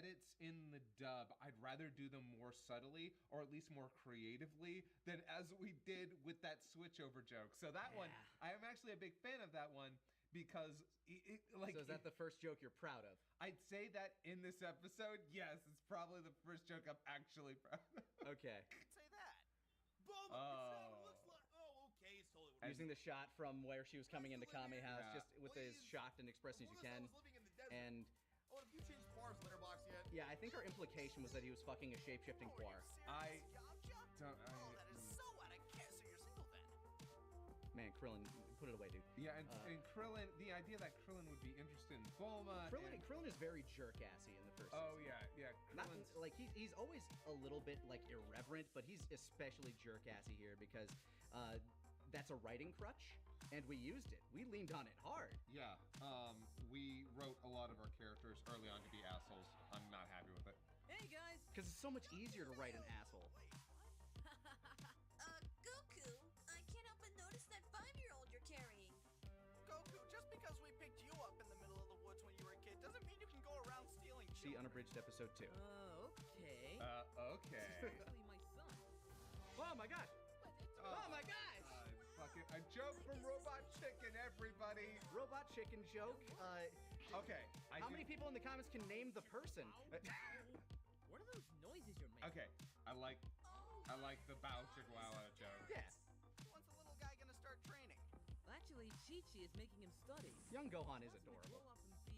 edits in the dub, I'd rather do them more subtly or at least more creatively than as we did with that switchover joke. So that one, I am actually a big fan of that one because like. So is that the first joke you're proud of? I'd say that in this episode, yes, it's probably the first joke I'm actually proud of. Okay. Say that. Boom! It's not what it looks like. Oh, okay, it's totally what Using the shot from where she was coming into Kame House, Yeah. just with as shocked and expressing as you can. And oh, have you changed Quar's letterbox yet? yeah, I think our implication was that he was fucking a shape-shifting Quar. I don't. Oh, that is so out of care. So you're single then? Man, Krillin, put it away, dude. Yeah, and Krillin, the idea that Krillin would be interested in Bulma. Krillin is very jerk-assy in the first season. Yeah. Not, like, he's always a little bit, like, irreverent, but he's especially jerk-assy here because that's a writing crutch, and we used it. We leaned on it hard. Yeah, we wrote a lot of our characters early on to be assholes. I'm not happy with it. Hey, guys! Because it's so much easier to write an asshole. Goku, I can't help but notice that 5-year-old you're carrying. Goku, just because we picked you up in the middle of the woods when you were a kid doesn't mean you can go around stealing children. See Unabridged episode 2. Okay. Okay. Actually, my son. Oh my gosh! Oh my gosh! A joke from Robot Chicken, everybody. Robot Chicken joke. Okay. How many people in the comments can name the person? What are those noises you're making? Okay, I like the Bow Chihuahua joke. Yeah. When's the little guy gonna start training? Actually, Chi-Chi is making him study. Young Gohan is He wants him to adorable. grow up and be...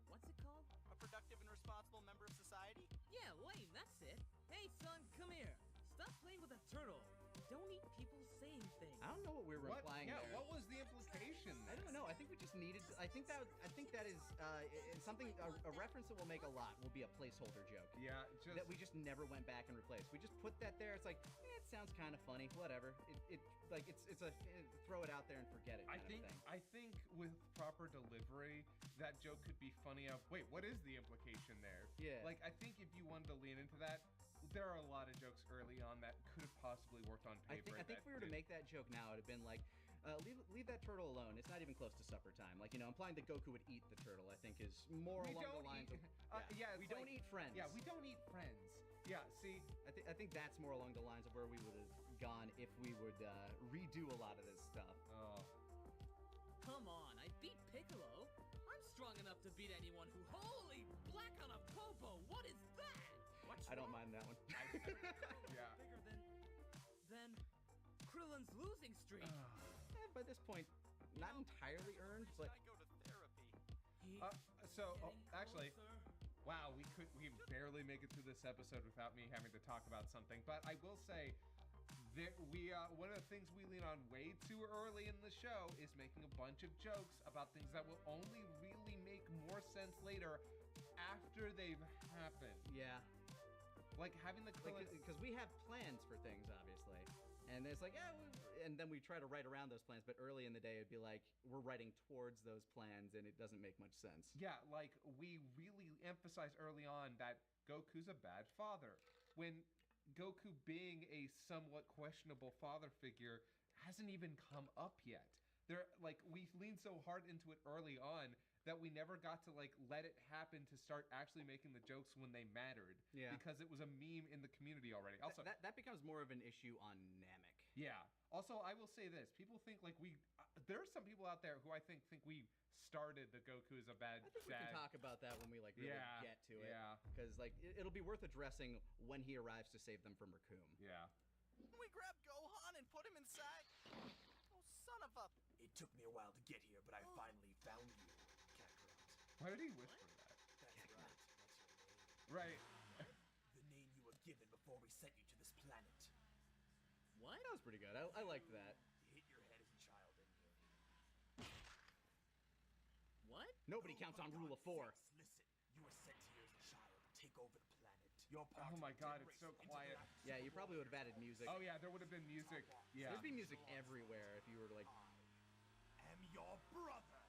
What's it called? A productive and responsible member of society? Yeah, lame, that's it. Hey, son, come here. Stop playing with a turtle. Don't eat people saying things. I don't know what we were implying there. What was the implication there? I don't know. I think we just needed. I think that is something. A reference that we'll make a lot will be a placeholder joke. Yeah, that we just never went back and replaced. We just put that there. It's like, it sounds kind of funny. Whatever. It's a throw it out there and forget it. I think with proper delivery, that joke could be funny. Wait, what is the implication there? Yeah. Like, I think if you wanted to lean into that, there are a lot of jokes early on that could have possibly worked on paper. I think if we were to make that joke now, it'd have been like, leave that turtle alone. It's not even close to supper time. Like, implying that Goku would eat the turtle, I think is more along the lines of. We don't eat friends. Yeah, we don't eat friends. Yeah, see, I think that's more along the lines of where we would have gone if we would redo a lot of this stuff. Oh. Come on, I beat Piccolo. I'm strong enough to beat anyone who... Holy black on a popo, what is that? I don't mind that one. Yeah. Bigger than Krillin's losing streak. By this point, not entirely earned, but... I go to therapy. Actually, wow, we barely make it through this episode without me having to talk about something. But I will say that one of the things we lean on way too early in the show is making a bunch of jokes about things that will only really make more sense later after they've happened. Yeah. Like having the because we have plans for things, obviously, and it's like, and then we try to write around those plans. But early in the day, it'd be like we're writing towards those plans, and it doesn't make much sense. Yeah, like we really emphasize early on that Goku's a bad father, when Goku being a somewhat questionable father figure hasn't even come up yet. We leaned so hard into it early on that we never got to let it happen to start actually making the jokes when they mattered. Yeah. Because it was a meme in the community already. Also, that becomes more of an issue on Namek. Yeah. Also, I will say this: people think there are some people out there who I think we started the Goku is a bad dad. We can talk about that when we really get to it. Yeah. Because it'll be worth addressing when he arrives to save them from Raccoon. Yeah. Can we grab Gohan and put him inside? Oh, son of a... It took me a while to get here, but I finally found you, Kakarot. Why did he whisper that? That's right. That's your name. Right. The name you were given before we sent you to this planet. What? That was pretty good. I liked that. You hit your head as a child, didn't you? What? Nobody counts on Rule of 4. Listen, you were sent here as a child to take over the planet. Your part Oh my God, it's so quiet. Yeah, you probably would have added music. Oh yeah, there would have been music. Yeah. There'd be music everywhere if you were to I am your brother.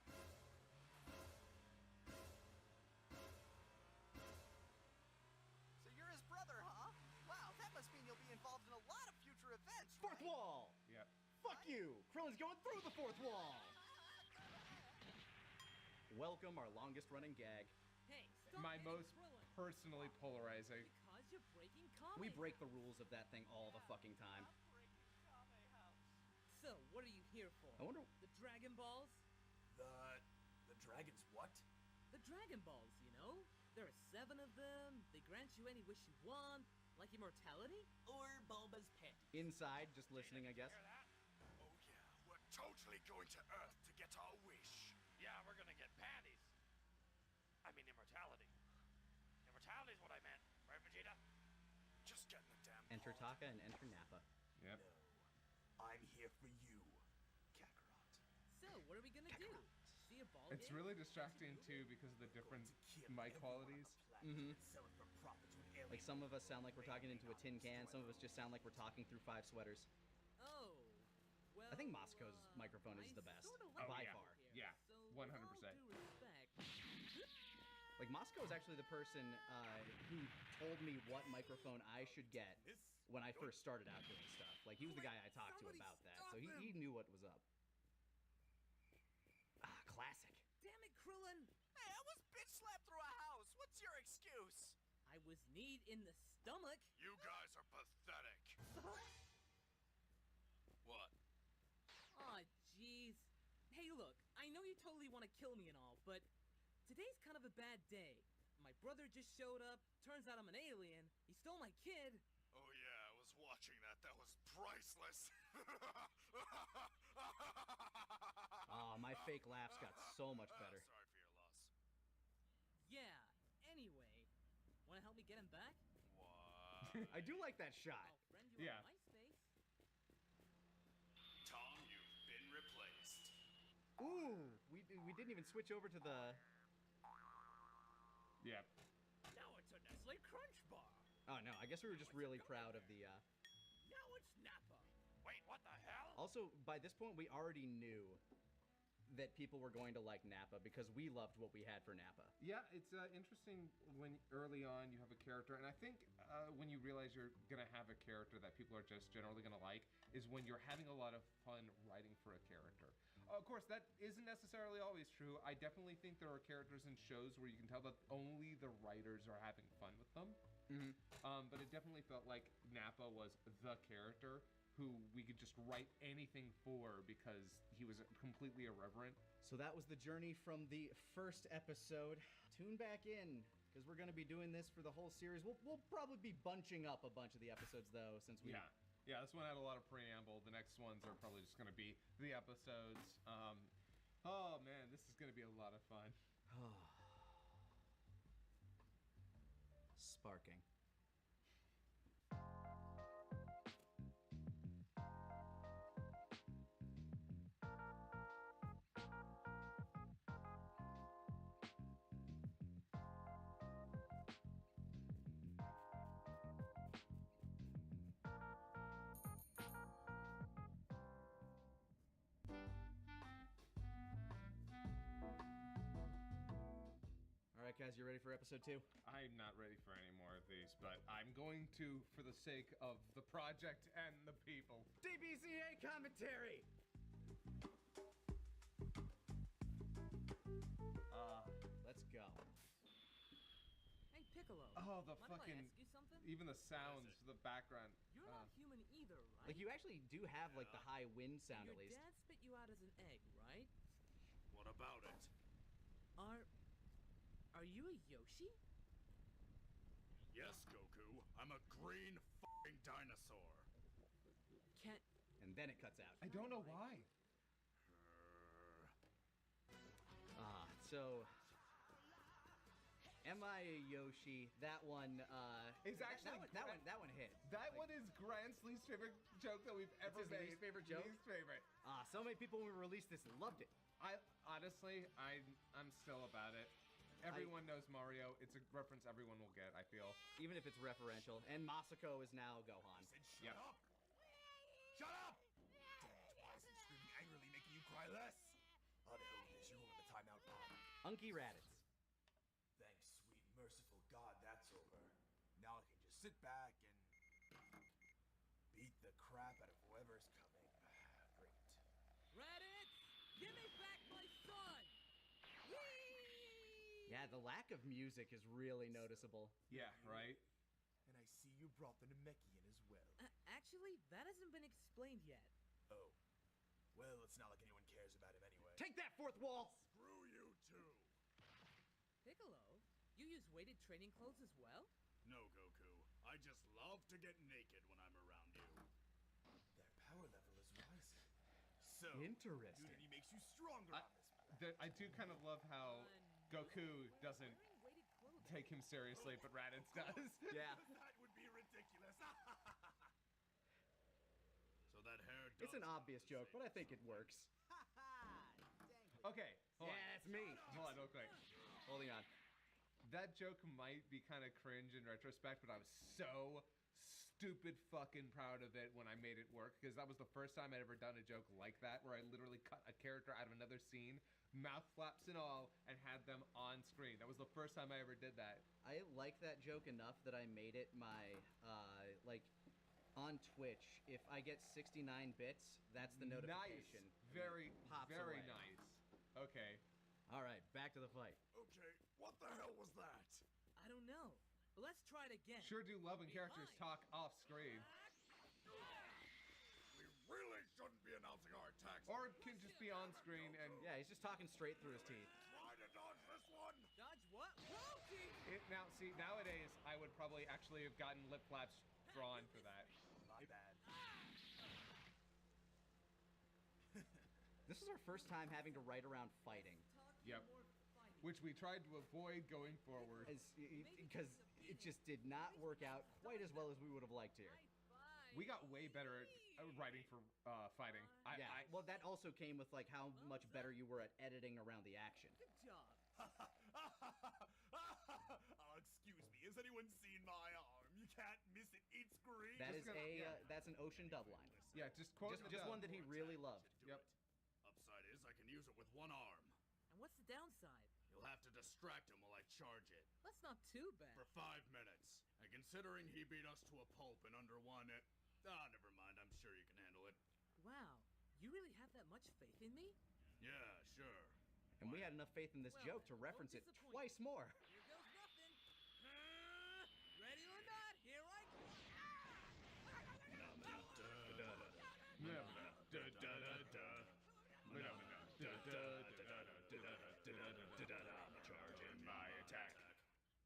So you're his brother, huh? Wow, that must mean you'll be involved in a lot of future events, Fourth right? wall! Yeah. Fuck you! Krillin's going through the fourth wall! Welcome, our longest running gag. Hey, stop My hitting most Krillin. personally polarizing. Because you're breaking Kame. We break the rules of that thing all the fucking time. I'm breaking Kame House. So, what are you here for? I wonder. The Dragon Balls? The dragons what? The Dragon Balls, you know? There are 7 of them. They grant you any wish you want, like immortality. Or Bulba's pet. Inside, just listening, I guess. Hear that? Oh yeah, we're totally going to Earth to get our wish. Yeah, we're gonna get panties. I mean immortality. Immortality's what I meant, right, Vegeta? Just getting the damn Enter pod. Taka and enter Nappa. Yep. No, I'm here for you, Kakarot. So, what are we gonna do? See a ball It's game? really distracting too because of the different mic qualities. Mhm. Sell it for profit to an alien. Like some of us sound like we're talking into a tin can. Some of us just sound like we're talking through 5 sweaters. Oh. Well, I think Moscow's microphone is I the best, sorta Oh, like yeah. it here, Yeah, so 100%. with all due respect, Like Moscow is actually the person who told me what microphone I should get when I first started out doing stuff. Like he was the guy I talked to Somebody about that, stop so him. he knew what was up. Ah, classic. Damn it, Krillin! Hey, I was bitch slapped through a house. What's your excuse? I was kneed in the stomach. You guys are pathetic. What? Aw, jeez. Hey, look, I know you totally want to kill me and all, but today's kind of a bad day. My brother just showed up. Turns out I'm an alien. He stole my kid. Oh yeah, I was watching that. That was priceless. Ah, my fake laughs got so much better. Sorry for your loss. Yeah, anyway. Want to help me get him back? What? I do like that shot. I'll friend you Yeah. on MySpace. Tom, you've been replaced. Ooh, we didn't even switch over to the. Yep. Now it's a Nestle Crunch Bar. Oh no, I guess we were just really proud of the. Now it's Nappa. Wait, what the hell? Also, by this point, we already knew that people were going to like Nappa because we loved what we had for Nappa. Yeah, it's interesting when early on you have a character, and I think when you realize you're gonna have a character that people are just generally gonna like is when you're having a lot of fun writing for a character. Of course, that isn't necessarily always true. I definitely think there are characters in shows where you can tell that only the writers are having fun with them. Mm-hmm. But it definitely felt like Nappa was the character who we could just write anything for because he was completely irreverent. So that was the journey from the first episode. Tune back in because we're going to be doing this for the whole series. We'll probably be bunching up a bunch of the episodes though, since we. Yeah, this one had a lot of preamble. The next ones are probably just going to be the episodes. Oh man, this is going to be a lot of fun. Sparking. All right, guys, you ready for episode 2? I'm not ready for any more of these, but I'm going to for the sake of the project and the people. DBZA commentary. Let's go. Hey, Piccolo. Oh, the mind fucking if I ask you something? even the sounds, the background. You're not human either, right? Like you actually do have like the high wind sound Your at least. dad spit you out as an egg, right? What about it? Are you a Yoshi? Yes, Goku. I'm a green f***ing dinosaur. Can't. And then it cuts out. I don't know why. So am I a Yoshi? That one It's actually that one hit. That one is Grant's least favorite joke that we've ever his made. least favorite joke? Least favorite. So many people when we released this loved it. I honestly, I'm still about it. Everyone knows Mario. It's a reference everyone will get, I feel. Even if it's referential. And Masako is now Gohan. Shut up! Shut up! Damn, why is he screaming angrily making you cry less? How the hell is this? You're on the timeout, Bob. Unky Raditz. Thanks, sweet merciful God, that's over. Now I can just sit back and beat the crap out of whoever's coming. Great. Raditz, give me back my son! Whee! Yeah, Yeah, the lack of music is really noticeable. Yeah, right? And I see you brought the Namekian as well. Actually, that hasn't been explained yet. Oh. Well, it's not like anyone cares about him anyway. Take that, fourth wall! Screw you too! Piccolo, you use weighted training clothes as well? No, Goku. I just love to get naked when I'm around you. Their power level is rising. So, Interesting. Unity makes you stronger on this. I do kind of love how Goku doesn't Wearing weighted clothes. take him seriously, but Raditz does. Yeah. That would be ridiculous. So that hair It's an obvious joke, but I think it works. Okay, hold Yeah, it's me. Hold on, real quick. Holding on. That joke might be kind of cringe in retrospect, but I was so stupid fucking proud of it when I made it work, because that was the first time I'd ever done a joke like that, where I literally cut a character out of another scene, mouth flaps and all, and had them on screen. That was the first time I ever did that. I like that joke enough that I made it my, like, on Twitch, if I get 69 bits, that's the notification. Nice. Very, Pops very away. nice. Okay. All right, back to the fight. Okay, what the hell was that? I don't know, but let's try it again. Sure do love when characters talk off screen. We really shouldn't be announcing our attacks. Or it can just be on screen and Yeah, he's just talking straight through his teeth. Try to dodge this one. Dodge what? Whoa, team! now see nowadays I would probably actually have gotten lip flaps drawn for that. My bad. This is our first time having to write around fighting. Yep. Which we tried to avoid going forward. Because it just did not work out quite as well as we would have liked here. We got way better at writing for fighting. Yeah, well, that also came with, like, how much better you were at editing around the action. Good job. Excuse me, has anyone seen my arm? You can't miss it, it's green. That is Just gonna- that's an Ocean dub line. Yeah, just quote Just, the just dub. one that he really loved. Yep. Upside is I can use it with one arm. And what's the downside? You'll have to distract him while I charge it. That's not too bad. For 5 minutes. And considering he beat us to a pulp in under one, never mind, I'm sure you can handle it. Wow, you really have that much faith in me? Yeah, sure. And we had enough faith in this Well, joke to won't reference it disappoint. twice more. Here goes nothing. Ready or not, here I go. Charging my attack.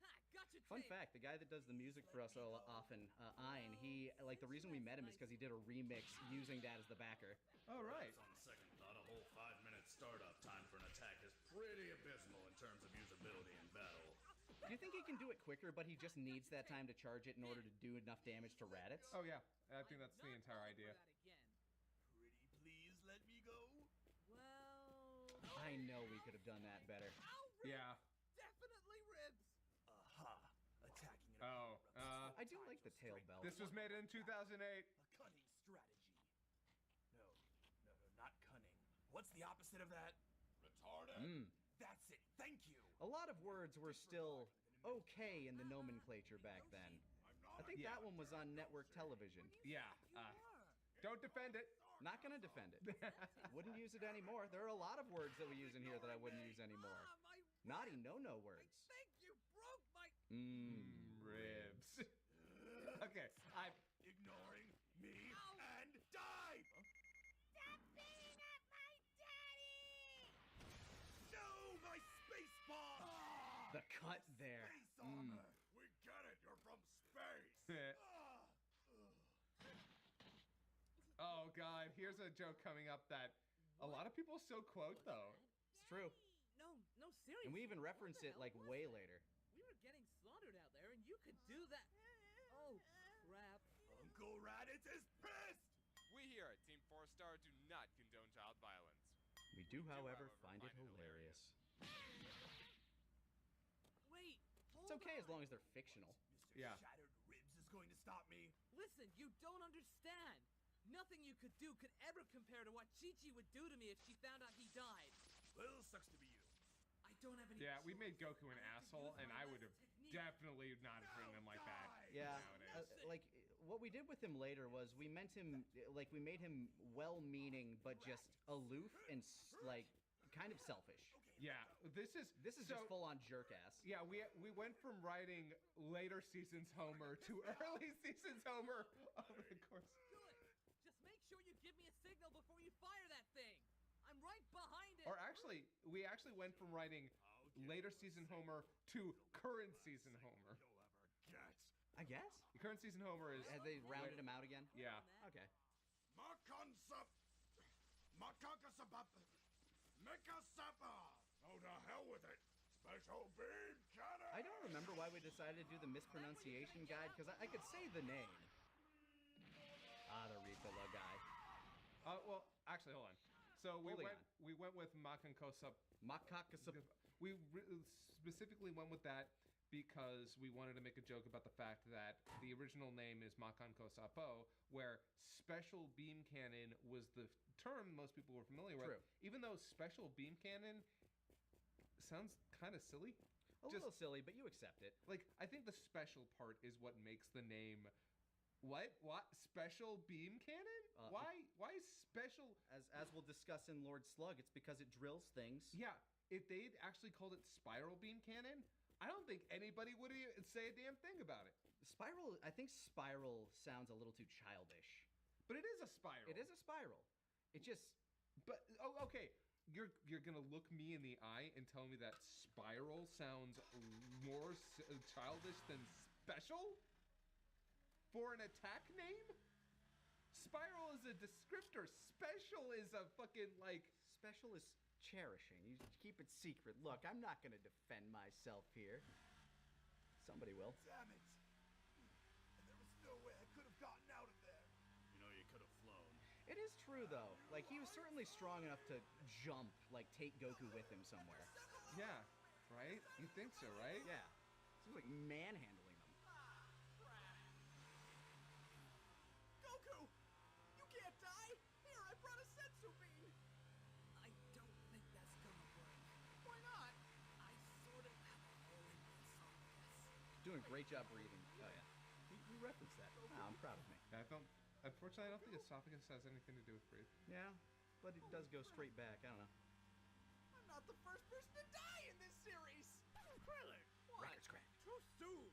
Ha, gotcha. Fun fact, the guy that does the music for us so often, Ein, he, like, the reason we met him is because he did a remix using that as the backer. All right. On second thought, a whole 5-minute startup time for an attack is pretty abysmal in terms of usability in battle. Do you think he can do it quicker, but he just needs that time to charge it in order to do enough damage to Raditz? Oh yeah, I think that's the entire idea. Pretty please let me go? Well, I know we could have done that better. Yeah. definitely ribs. Aha. Attacking an Oh, opponent I do like the tail belt. This was made in 2008. A cunning strategy. No, not cunning. What's the opposite of that? Retarded. That's it. Thank you. A lot of words were still okay in the nomenclature back then. I think that one was on network television. Yeah. Don't defend it. Not gonna defend it. Wouldn't use it anymore. There are a lot of words that we use in here that I wouldn't use anymore. Naughty no-no words. I think you broke my. Ribs. Okay. I'm Ignoring me and die. Stop beating up my daddy! No, my space bomb. The cut there. Space armor. We get it. You're from space. Oh god, here's a joke coming up that a lot of people still quote though. It's true. No, seriously. And we even what reference the it hell like was way that? later. We were getting slaughtered out there, and you could do that. Oh, crap. Uncle Raditz is pissed. We here at Team 4 Star do not condone child violence. We do, however, find it hilarious. Wait, hold It's okay on. as long as they're fictional. Mr. Yeah. Shattered Ribs is going to stop me. Listen, you don't understand. Nothing you could do could ever compare to what Chi-Chi would do to me if she found out he died. Well, sucks to be you. I don't have any. Yeah, we choice. made Goku an I have to asshole, use and my I would have last technique. definitely not have written him like that. Yeah, Nowadays. like what we did with him later was we meant him, like we made him well-meaning but just aloof and like kind of selfish. Yeah, this is just full on jerk ass. Yeah, we went from writing later seasons Homer to early seasons Homer over the course. Good. Just make sure you give me a signal before you fire that thing. I'm right behind it. Or actually, we actually went from writing later season Homer to current season Homer. I guess. Current season Homer is. Have they rounded him out again? Yeah. Okay. Oh, to hell with it. Special beam cannon. I don't remember why we decided to do the mispronunciation guide, because I could say the name. The Ricola guy. Well, actually, hold on. So we went with Makankosap. Makakasap. We specifically went with that because we wanted to make a joke about the fact that the original name is Makankosapo, where special beam cannon was the term most people were familiar with. True. Even though special beam cannon sounds kind of silly. A little silly, but you accept it. Like, I think the special part is what makes the name. What? Special beam cannon? Why special? As we'll discuss in Lord Slug, it's because it drills things. Yeah. If they'd actually called it spiral beam cannon, I don't think anybody would say a damn thing about it. Spiral, I think spiral sounds a little too childish. But it is a spiral. It is a spiral. It just... But, okay, you're gonna look me in the eye and tell me that spiral sounds more childish than special? For an attack name? Spiral is a descriptor. Special is a fucking, like... Special is cherishing. You keep it secret. Look, I'm not gonna defend myself here. Somebody will. Damn it. And there was no way I could have gotten out of there. You know, you could have flown. It is true, though. Like, he was certainly strong enough to jump, like, take Goku with him somewhere. Yeah, right? You think so, right? Yeah. Seems like manhandling them. Goku! You can't die! Here, I brought a sensu bean! I don't think that's gonna work. Why not? I sort of have a hole in my esophagus. Doing a great job breathing. Oh, yeah. You referenced that. Oh, I'm proud of me. Unfortunately, I don't think esophagus has anything to do with breathing. Yeah, but it does go straight back. I don't know. I'm not the first person to die in this series! Really? What? Record scratch. Too soon.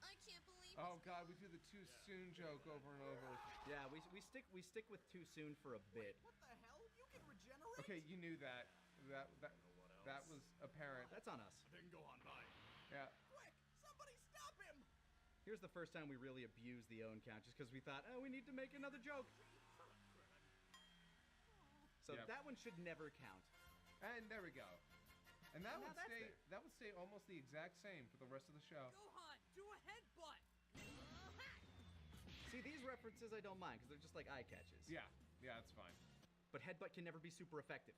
I can't believe Oh god, we do the too soon joke over and over. Yeah, we stick with too soon for a bit. What the hell? You can regenerate? Okay, you knew that. That was apparent. That's on us. I didn't go on by. Yeah. Quick! Somebody stop him! Here's the first time we really abused the own count, just because we thought, oh, we need to make another joke. So Yep. that one should never count. And there we go. And that And now would that's stay there. that would stay almost the exact same for the rest of the show. Gohan, do a headbutt! See, these references I don't mind, because they're just like eye catches. Yeah, that's fine. But headbutt can never be super effective.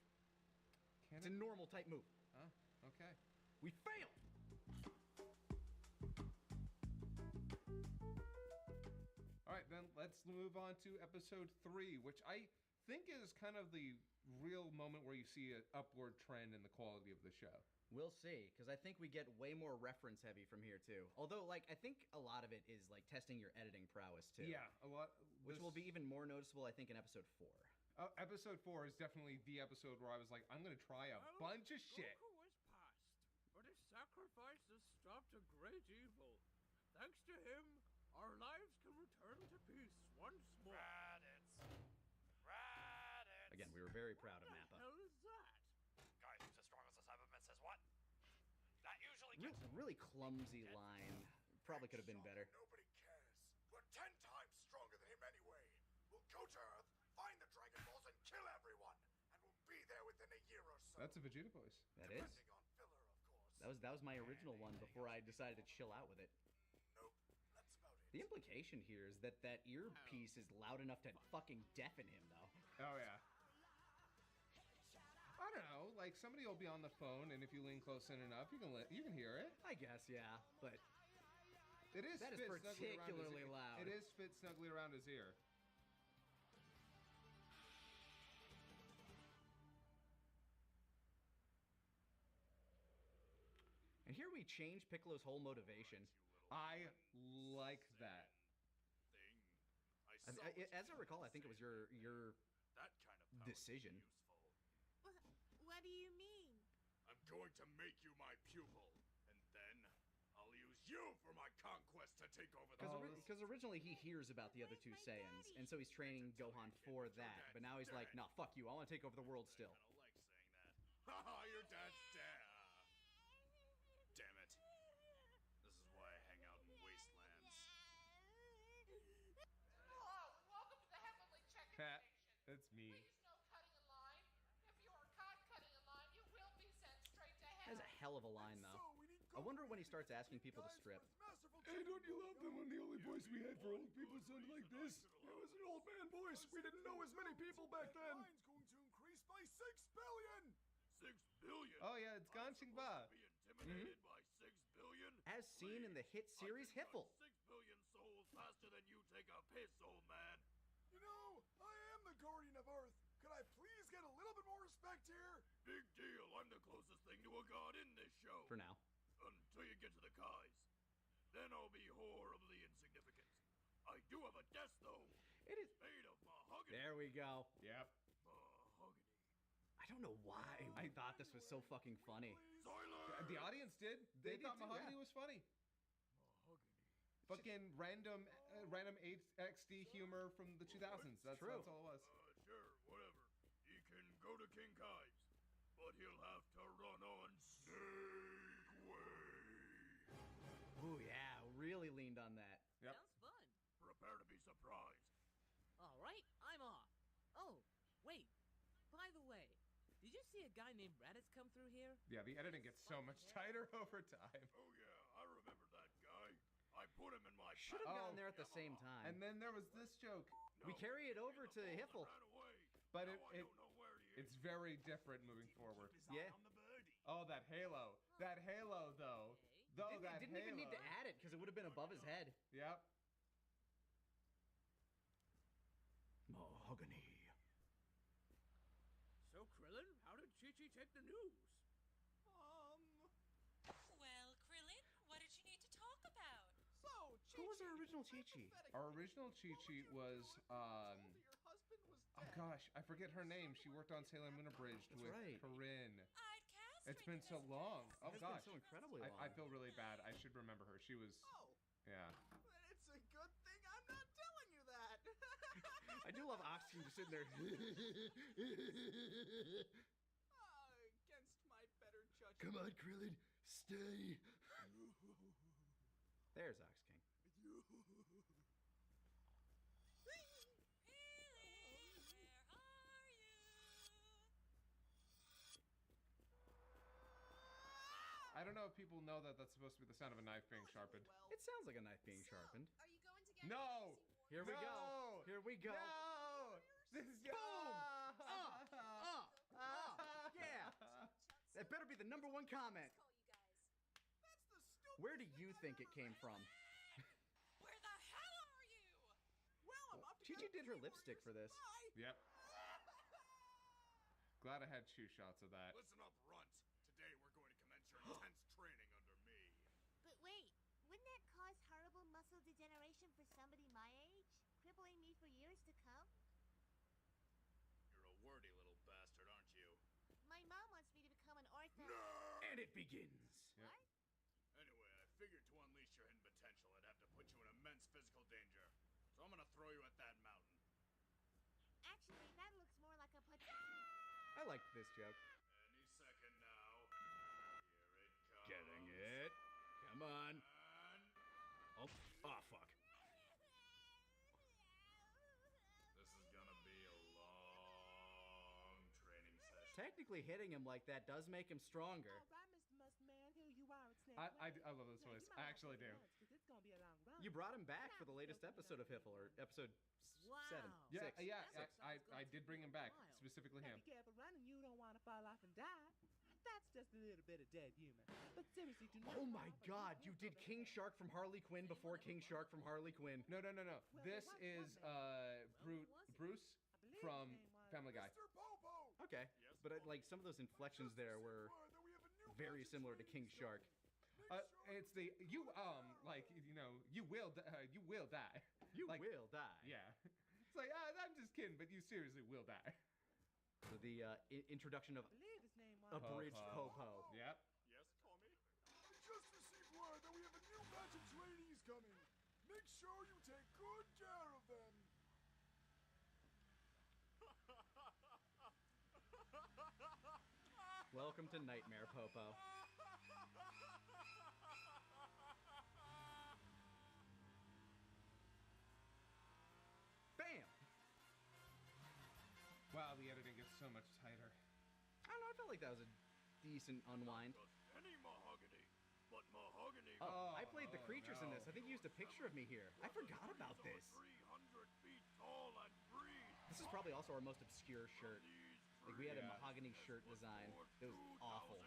Can It's a normal type move. Oh, okay. We failed! All right, then let's move on to episode 3, which I think is kind of the real moment where you see an upward trend in the quality of the show. We'll see, because I think we get way more reference heavy from here, too. Although, like, I think a lot of it is, like, testing your editing prowess, too. Yeah, a lot. Which will be even more noticeable, I think, in episode 4. Episode 4 is definitely the episode where I was like, I'm going to try a bunch of shit. Goku is past, but his sacrifices stopped a great evil. Thanks to him, our lives can return to peace once more. Raditz. Again, we were very proud of What Nappa. the hell is that? Guy who's as strong as the Cyberman says what? That usually gets Really clumsy line. Probably could have been better. Nobody cares. We're 10 times stronger than him anyway. We'll go to Earth, find the Dragon Balls, and kill everyone. And we'll be there within a year or so. That's a Vegeta voice. That is. Depending on filler, of course. That was my original one before I decided to chill out with it. Nope, that's about it. The implication here is that earpiece is loud enough to fucking deafen him, though. Oh, yeah. I don't know, like somebody will be on the phone, and if you lean close in enough, you can hear it. I guess, yeah, but It is. that is fit snugly around his particularly ear. loud. It is fit snugly around his ear. And here we change Piccolo's whole motivation. I like that. Thing. As I recall, I think it was your that kind of power decision. is useful. What What do you mean? I'm going to make you my pupil, and then I'll use you for my conquest to take over the Because originally he hears about the other two Saiyans, and so he's training Gohan for that. But now he's like, nah, fuck you. I want to take over the world still. I don't like saying that. Haha, your dad's dead. Damn it. This is why I hang out in wastelands. Hello, welcome to the Heavenly Check-in Pat, Station. that's me. Please no cutting in line. If you are caught cutting in line, you will be sent straight to hell. That's a hell of a line, though. I wonder when he starts asking people to strip. Hey, don't you love them when the only voice we had for old people sounded like this? It was an old man voice. We didn't know as many people back then. Line's going to increase by 6 billion. 6 billion? Oh yeah, it's Ganshin Ba. Be intimidated by 6 billion? As seen in the hit series Hiffle. 6 billion souls faster than you take a piss, old man. You know, I am the guardian of Earth. Could I please get a little bit more respect here? Big deal. I'm the closest thing to a god in this show. For now. Until you get to the Kais. Then I'll be horribly insignificant. I do have a desk, though. It is made of mahogany. There we go. Yep. Mahogany. I don't know why I thought this was so fucking funny. Silence! The audience did. They thought Mahogany was funny. Mahogany. Fucking random XD humor from the 2000s. That's True. That's all it was. Sure, whatever. He can go to King Kai's, but he'll have to run on Snake Way. Oh yeah, really leaned on that. Yep. Sounds fun. Prepare to be surprised. All right, I'm off. Oh, wait. By the way, did you see a guy named Raditz come through here? Yeah, the editing gets so much tighter over time. Oh yeah, I remember that guy. I put him in my Should have gotten there at the same time. And then there was this joke. We carry it over to Hiffle. But now I don't know where he is. it's very different moving forward. Yeah. On the birdie. Oh, that halo. That halo, though. Though that Didn't even need to halo. add it because it would have been above his head. Yep. Mahogany. So, Krillin, how did Chi-Chi take the news? Well, Krillin, what did you need to talk about? So, Who was our Chi-Chi, original Chi-Chi? Our original Chi-Chi was, told you your husband was oh dead. gosh, I forget her name. She worked on Sailor Moon Abridged with right. Corinne. I'd cast It's been so long. Oh It's gosh. been so incredibly long. I feel really bad. I should remember her. She was, Oh, yeah. then it's a good thing I'm not telling you that. I do love Oxygen just sitting there. Against my better judgment. Come on, Krillin, stay. There's Ox King. I don't know if people know that that's supposed to be the sound of a knife being sharpened. It sounds like a knife being sharpened. Are you going to get No! Here we go. No! Here we go. No! This is Boom! Yeah. That better be the #1 comment. That's the stupidest Where do thing you I've think it ever came heard. from? Where the hell are you? Well, I'm up to Chi-Chi get did her Key lipstick for Warriors. this. Bye. Yep. Glad I had 2 shots of that. Listen up, Runt. Today we're going to commence your intense training under me. But wait, wouldn't that cause horrible muscle degeneration for somebody my age? Crippling me for years to come? You're a wordy little bastard, aren't you? My mom wants me to become an ortho. And it begins. Yep. What? Anyway, I figured to unleash your hidden potential, I'd have to put you in immense physical danger. So I'm gonna throw you at that mountain. Actually, that looks more like a I liked this joke. Any second now. Here it comes. Getting it. Come on. And Oh, fuck. this is gonna be a long training session. Technically, hitting him like that does make him stronger. All right, Mr. Muscle Man, here you are. It's I love this voice. I actually do. It's gonna be a long run. You brought him back for the latest episode of Hiffle, or episode Wow. 7. Yeah, 6. yeah. That I sounds gonna did take bring me him a back, while. specifically Now, him. be careful running. You don't want to fall off and die. That's just a little bit of dead humor. But seriously, do not. Oh fall my off or god, will you go did to King hell. Shark from Harley Quinn before King Shark from Harley Quinn. No. Well, This there was is one man. Bruce I believe from his name was Family Guy. Mr. Bobo! Okay, Yes, but Bob? like some of those inflections there were Word that we have a new very batch of similar to training King Shark. starting. It's the you like you will die. You Like- will die. Yeah. It's like I'm just kidding, but you seriously will die. So the introduction of I believe his name Abridged Popo. Yep. Yes, Tommy? Just received word that we have a new batch of trainees coming. Make sure you take good care of them. Welcome to Nightmare, Popo. Bam! Wow, the editing gets so much tighter. I don't know, I felt like that was a decent unwind. Any mahogany, but mahogany. Oh, I played the creatures in no. this. I think you used a picture of me here. I forgot about this. 300 feet tall and breed. This is probably also our most obscure shirt. Like, we had a mahogany shirt design that was awful,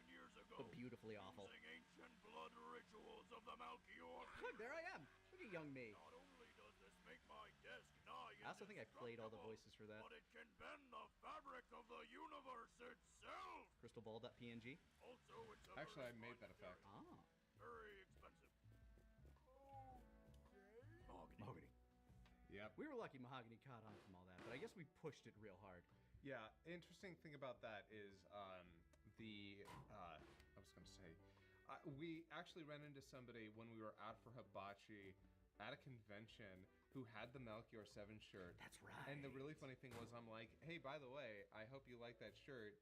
but beautifully awful. Using ancient blood rituals of the Malkior. Look, there I am. Look at young me. Not only does this make my desk nigh I also think I played all the indestructible, voices for that. but it can bend the fabric of the universe itself. Crystalball.png. Also, it's a Actually, I very made that effect. Ah. very expensive. Mahogany. Yep. We were lucky mahogany caught on from all that, but I guess we pushed it real hard. Yeah, interesting thing about that is I was going to say, we actually ran into somebody when we were out for hibachi at a convention who had the Melchior 7 shirt. That's right. And the really funny thing was, I'm like, hey, by the way, I hope you like that shirt,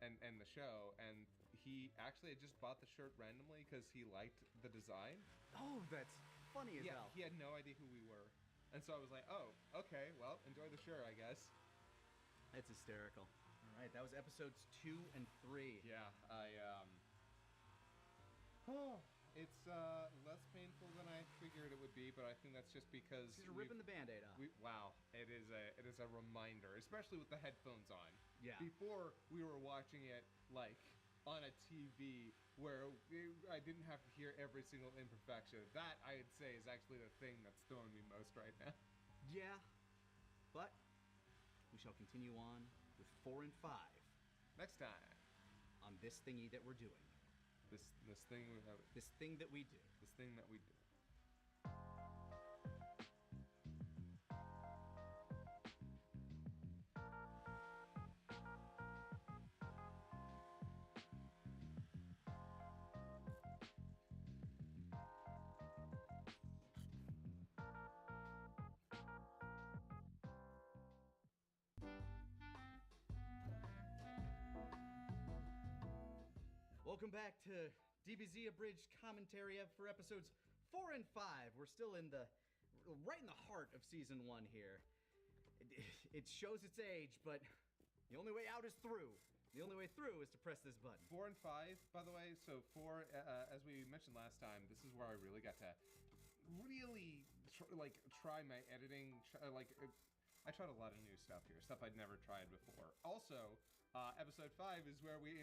and the show. And he actually had just bought the shirt randomly because he liked the design. Oh, that's funny as hell. He had no idea who we were. And so I was like, oh, okay, well, enjoy the shirt, I guess. It's hysterical. All right, that was episodes 2 and 3. Yeah, it's less painful than I figured it would be, but I think that's just because You're ripping the Band-Aid off. Wow, it is a reminder, especially with the headphones on. Yeah. Before we were watching it like on a TV where I didn't have to hear every single imperfection. That I'd say is actually the thing that's throwing me most right now. Yeah, but we shall continue on with 4 and 5 next time on this thingy that we're doing. This thing we have. This thing that we do. This thing that we do. Welcome back to DBZ Abridged Commentary for episodes 4 and 5. We're still right in the heart of season 1 here. It shows its age, but the only way out is through. The only way through is to press this button. 4 and 5, by the way. So 4, as we mentioned last time, this is where I really got to really try my editing. I tried a lot of new stuff here, stuff I'd never tried before. Also, episode 5 is where we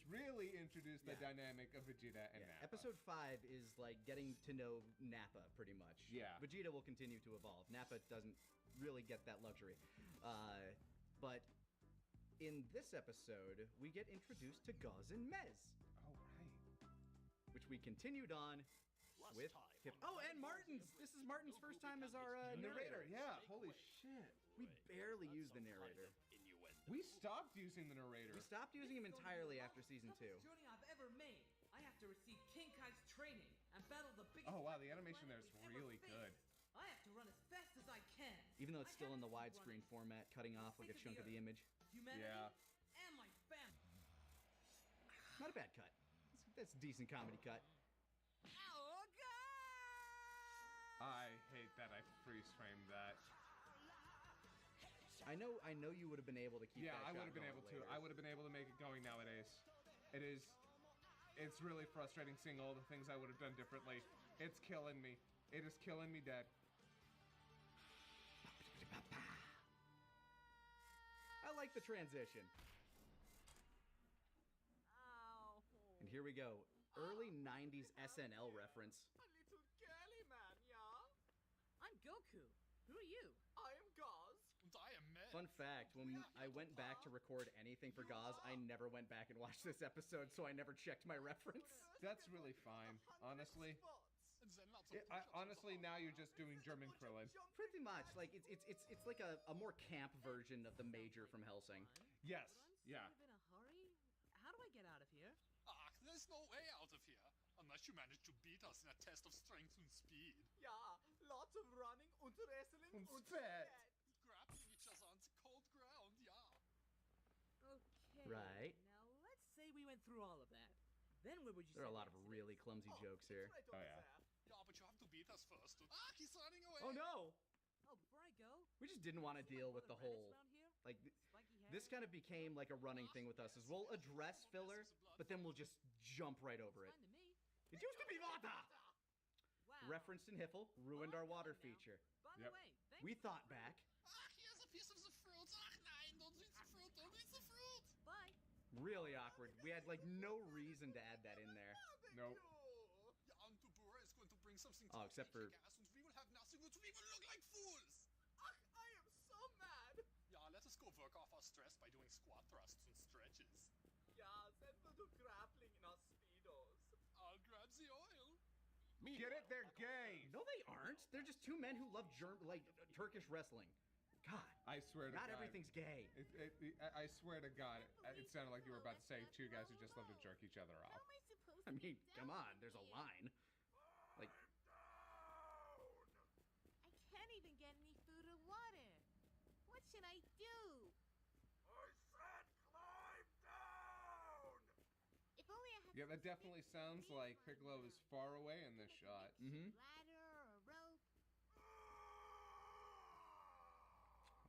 really introduce the dynamic of Vegeta and Nappa. Episode 5 is like getting to know Nappa pretty much. Yeah. Vegeta will continue to evolve. Nappa doesn't really get that luxury. But in this episode, we get introduced to Gauze and Mez. Oh, right. Which we continued on with Hip. Oh, and Martin's! This is Martin's first time as our narrator. Yeah, holy shit. We barely use the narrator. We stopped using the narrator. We stopped using him entirely after season 2. Journey I've ever made. I have to receive King Kai's training and battle the biggest. Oh wow, the animation there is really good. I have to run as fast as I can. Even though it's still in the widescreen format, cutting off like a chunk of the image. Humanity and my family. Not a bad cut. That's a decent comedy cut. I hate that I freeze framed that. I know you would have been able to keep that shot. Yeah, I would have been able later. to. I would have been able to make it going nowadays. It's really frustrating seeing all the things I would have done differently. It's killing me. It is killing me dead. I like the transition. Ow. And here we go. Early 90s SNL reference. A little girly man, yeah? I'm Goku. Who are you? I am Gauze. I am Mez. Fun fact, when I went back to record anything for Gauze, I never went back and watched this episode, so I never checked my reference. That's really fine, honestly. Honestly, now you're just doing German Krillin. Pretty much. Like it's like a more camp version of the Major from Helsing. Yes. Yeah. Kind of in a hurry. I get out of here? Ah, there's no way out of here. Unless you manage to beat us in a test of strength and speed. Yeah, lots of running and wrestling And and spit. Grappling each other onto cold ground, yeah. Okay. Right. Now let's say we went through all of that. Then where would you There are say a lot of next? really clumsy jokes here. Right Oh, over yeah. there. Yeah, but you have to beat us first. Ah, he's running away. Oh no! Oh, before I go, We just didn't want to see my deal with the brother whole Raditz around here? like Spiky this hair? kind of became like a running thing with us is we'll address filler, but then we'll just jump right over it. Fine to me. It used to be water! Wow. Referenced in Hiffle, ruined our water Now. feature. By Yep. the way, thanks We for thought the fruit. back. Ah, here's a piece of the fruit. Ah, nein, don't eat the fruit. Don't eat the fruit. Bye. Really awkward. We had like no reason to add that in there. Nope. Yeah, and Tubura is going to bring something Oh, to except for- gas, and we will have nothing, and we will look like fools. Ach, I am so mad. Yeah, let us go work off our stress by doing squat thrusts and stretches. Yeah, send them to grappling in our speedos. I'll grab the oil. Get it? They're gay. No, they aren't. They're just two men who love Turkish wrestling. God, I swear to not God. everything's gay. I swear to God, it sounded like you were about to say two guys who just love to jerk each other How off. am I supposed I to mean, get come down on, from there's a here? line. Like, I can't even get any food or water. What should I do? I said climb down! If only I had Yeah, that some definitely stick sounds to like lean on Piccolo now. is far away in this Like an shot. extra Mhm. ladder or a rope.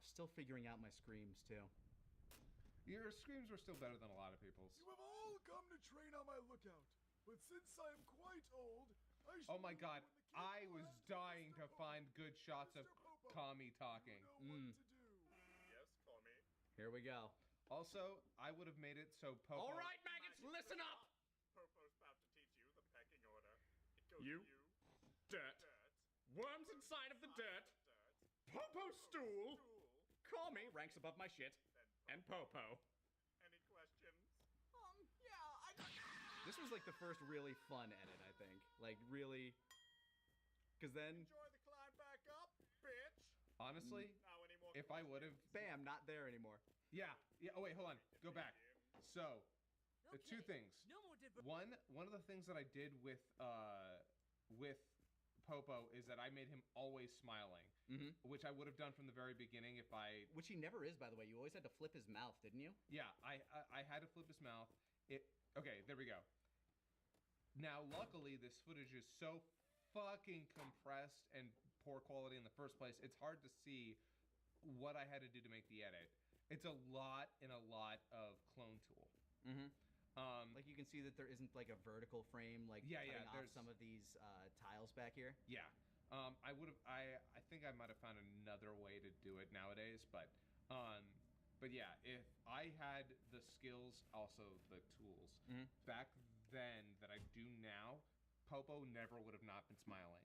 still figuring out my screams too. Your screams were still better than a lot of people's. You have all come to train on my lookout, but since I am quite old, I should Oh my leave God, when the kid I was climbs to dying Mr. to Popo. find good shots of Mr. Popo, Kami talking. you know Mm. what to do. Yes, Tommy. Here we go. Also, I would have made it so Popo. All right, maggots, listen up. Popo's about to teach you the pecking order. It goes You. Dirt. Worms inside of the dirt. Popo stool. Call me ranks above my shit. And Popo. Any questions? Yeah, This was like the first really fun edit, I think. Like really, because then, Enjoy the climb back up, bitch. Honestly, Now any more if I would have. bam, not there anymore. Yeah. Oh wait, hold on. Go back. So, two Okay, things. No more diver- One of the things that I did with Popo is that I made him always smiling, Mm-hmm. which I would have done from the very beginning if I. Which he never is, by the way. You always had to flip his mouth, didn't you? Yeah, I had to flip his mouth. Okay, there we go. Now, luckily, this footage is so fucking compressed and poor quality in the first place. It's hard to see what I had to do to make the edit. It's a lot and a lot of clone tool. Mm-hmm. Like, Like you can see that there isn't like a vertical frame, like Yeah, cutting yeah, off there's- some of these tiles back here. yeah. I would have. I think I might have found another way to do it nowadays, but yeah, if I had the skills, also the tools Mhm. back then that I do now, Popo never would have not been smiling.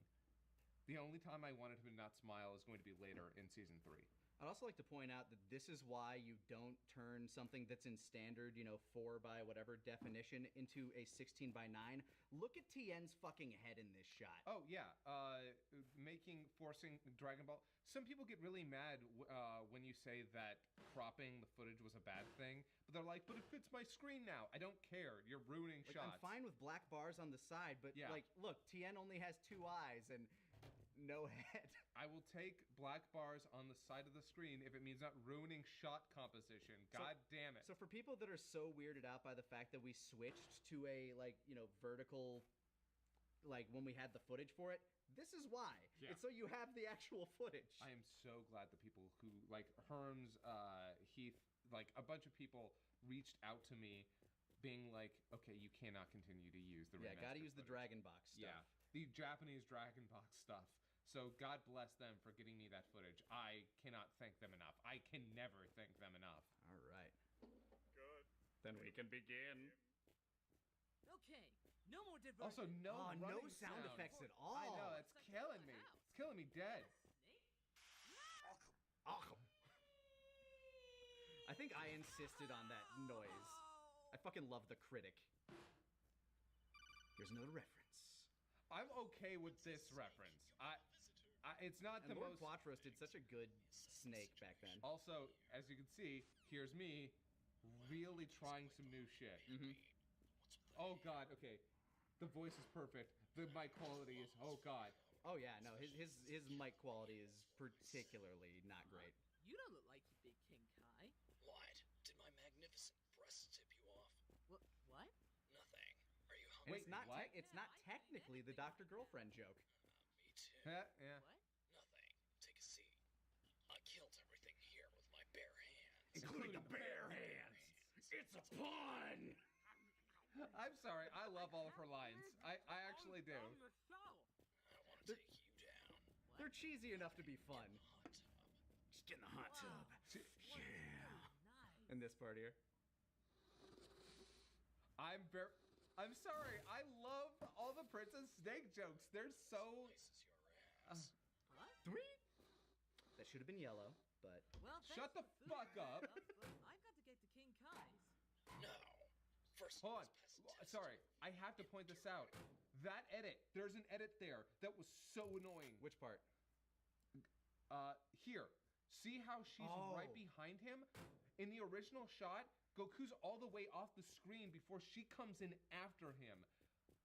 The only time I wanted him to not smile is going to be later in season 3. I'd also like to point out that this is why you don't turn something that's in standard, 4 by whatever definition into a 16 by 9. Look at TN's fucking head in this shot. Oh yeah, forcing Dragon Ball. Some people get really mad when you say that cropping the footage was a bad thing, but they're like, "But it fits my screen now. I don't care. You're ruining Like, shots." I'm fine with black bars on the side, but Yeah. like, look, TN only has 2 eyes and no head. I will take black bars on the side of the screen if it means not ruining shot composition. God damn it. So for people that are so weirded out by the fact that we switched to a vertical, like when we had the footage for it, this is why. Yeah. It's so you have the actual footage. I am so glad the people who like Herms, Heath, like a bunch of people reached out to me being like, okay, you cannot continue to use the Yeah, gotta remastered use the footage." Dragon Box stuff. Yeah, the Japanese Dragon Box stuff. So God bless them for getting me that footage. I cannot thank them enough. I can never thank them enough. All right. Good. Then we can begin. Okay, no more diversion. Also, no Oh, no running sound sounds. effects at all. I know, it's killing me. It's killing me dead. Awesome. I think I insisted on that noise. I fucking love the critic. Here's another reference. I'm okay with this reference. It's not And the Lord most. Quattros did such a good snake back then. Also, as you can see, here's me really trying some new shit. Oh god, okay. The voice is perfect. The mic quality is, oh god. Oh yeah, no, his mic quality is particularly not great. You don't look like you big King Kai. What? Did my magnificent breasts tip you off? What? Nothing. Are you And hungry? it's not technically the Dr. Girlfriend joke. Me too. Yeah. Nothing. Take a seat. I killed everything here with my bare hands. Including the bare hands. It's a pun. I'm sorry, I love all of her lines. I actually do. I want to take you down. They're cheesy enough to be fun. Just get in the hot tub. In this part here. I'm sorry, I love all the Princess Snake jokes. They're so... Sweet. That should have been yellow, but... Well, shut the fuck up. I've got to get to King Kai's. No. First, hold on. Sorry, I have to point this out. That edit, there's an edit there that was so annoying. Which part? Here. See how she's right behind him? In the original shot, Goku's all the way off the screen before she comes in after him.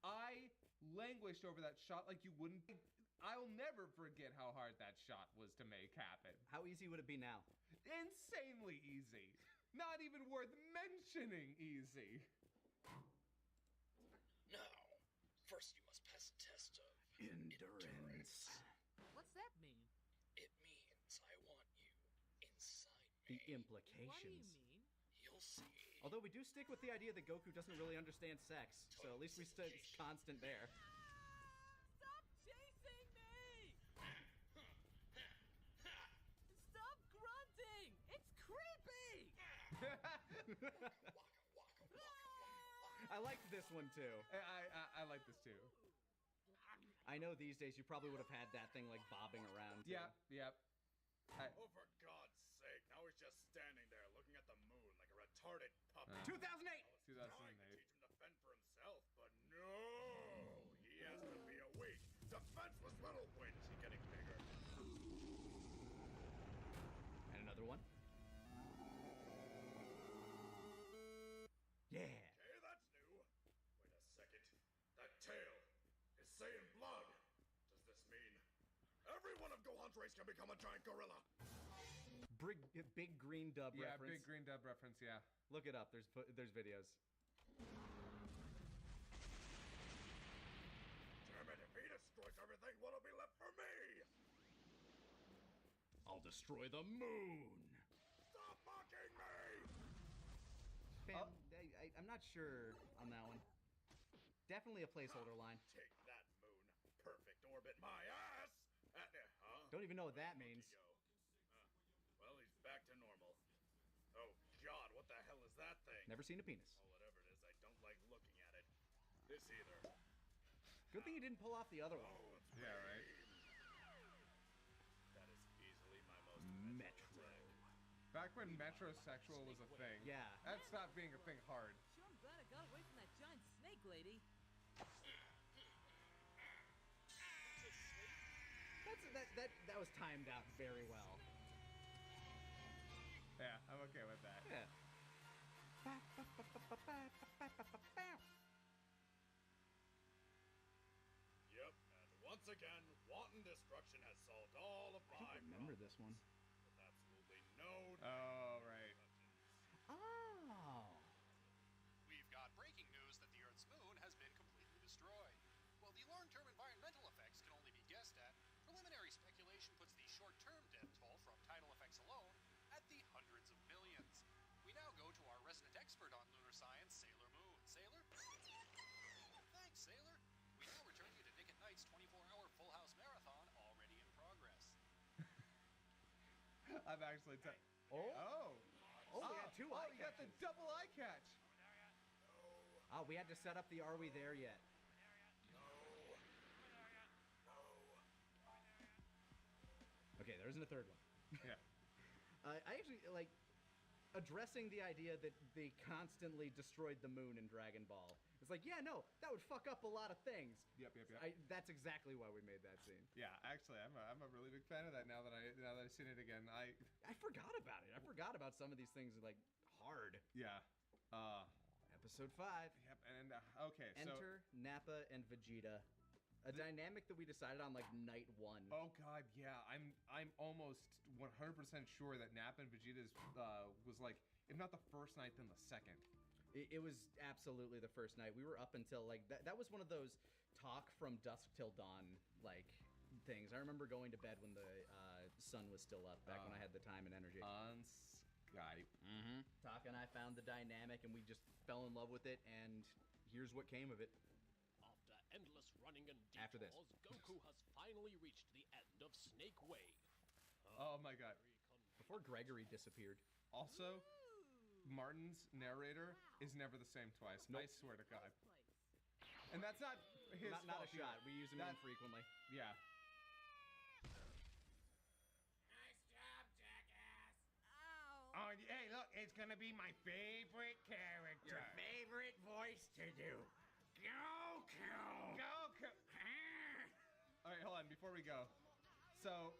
I languished over that shot like you wouldn't. I'll never forget how hard that shot was to make happen. How easy would it be now? Insanely easy. Not even worth mentioning easy. No. First, you must pass a test of endurance. What's that mean? It means I want you inside me. The implications. What do you mean? You'll see. Although we do stick with the idea that Goku doesn't really understand sex, so at least we stay constant there. Stop chasing me! Stop grunting! It's creepy! I liked this one too. I like this too. I know these days you probably would have had that thing like bobbing around. Too. Yep. Oh, for God's sake. Now he's just standing there looking at the moon like a retarded puppy. 2008! I was trying to teach him to fend for himself, but no! He has to be awake. Defenseless little wins. He's getting bigger. And another one. Yeah. Okay, that's new. Wait a second. That tail is saying blood. Does this mean every one of Gohan's race can become a giant gorilla? Big green dub reference. Yeah, big green dub reference, yeah. Look it up. There's videos. Damn it, if he destroys everything, what'll be left for me? I'll destroy the moon. Stop mocking me! Fam, I'm not sure on that one. Definitely a placeholder line. Take that, moon. Perfect orbit my ass! Huh? Don't even know what that means. Well, he's back to normal. Oh, God, what the hell is that thing? Never seen a penis. Oh, whatever it is, I don't like looking at it. This either. Good thing you didn't pull off the other one. Oh, it's yeah, right. That is easily my most Metro. Back when metrosexual was a thing. Yeah. That stopped being a thing hard. Sure, I'm glad I got away from that giant snake lady. That was timed out very well. Yeah, I'm okay with that. Yeah. Yep, and once again, wanton destruction has solved all of my I don't remember this one. With absolutely no Oh, right. Oh. We've got breaking news that the Earth's moon has been completely destroyed. While the long-term environmental effects can only be guessed at, preliminary speculation puts the short-term death toll from tidal effects alone at the hundreds of millions. We now go to our resident expert on lunar science, Sailor Moon. Sailor? Thanks, Sailor. We now return you to Nick at Night's 24-hour Full House Marathon, already in progress. I'm actually... Oh, we had two eye you got the double eye catch. Oh, we had to set up the Are We There Yet? Okay, there isn't a third one. Yeah. I actually like addressing the idea that they constantly destroyed the moon in Dragon Ball. It's like, yeah, no, that would fuck up a lot of things. Yep. That's exactly why we made that scene. Yeah, actually, I'm a really big fan of that. Now that I've seen it again, I forgot about it. I forgot about some of these things like hard. Yeah. Episode 5. Yep. And okay. Enter Nappa and Vegeta. A dynamic that we decided on like night 1. Oh god, yeah. I'm almost 100% sure that Nappa and Vegeta's was like, if not the first night, then the second. It was absolutely the first night. We were up until like that was one of those talk from dusk till dawn like things. I remember going to bed when the sun was still up back when I had the time and energy. On Skype. Talk and I found the dynamic and we just fell in love with it, and here's what came of it. After endless running and detours, After this. Goku has finally reached the end of Snake Way. Oh my god. Before Gregory disappeared. Also, Martin's narrator is never the same twice. I swear to God. And that's not his Not a fault shot. either. We use him infrequently. Yeah. Nice job, jackass. Oh, hey, look, it's gonna be my favorite character. Your favorite voice to do. Goku! Goku! All right, hold on. Before we go. So,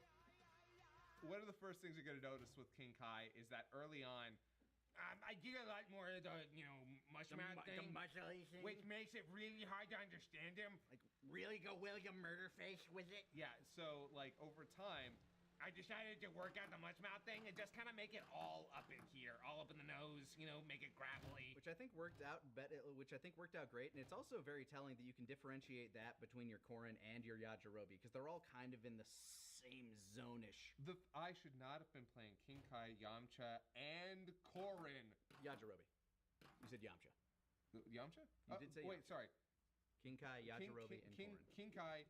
one of the first things you're going to notice with King Kai is that early on, I get a lot more of the, mushmouth thing. The muscly thing. Which makes it really hard to understand him. Like, really go William Murderface with it? yeah, so, like, over time, I decided to work out the mushmouth thing and just kind of make it all up in here, all up in the nose, make it gravelly. Which I think worked out great, and it's also very telling that you can differentiate that between your Korin and your Yajirobe, because they're all kind of in the same zone-ish. I should not have been playing King Kai, Yamcha, and Korin. Yajirobe. You said Yamcha. Yamcha? You did say Wait, Yamcha. sorry. King Kai, Yajirobe, and Korin. King Kai,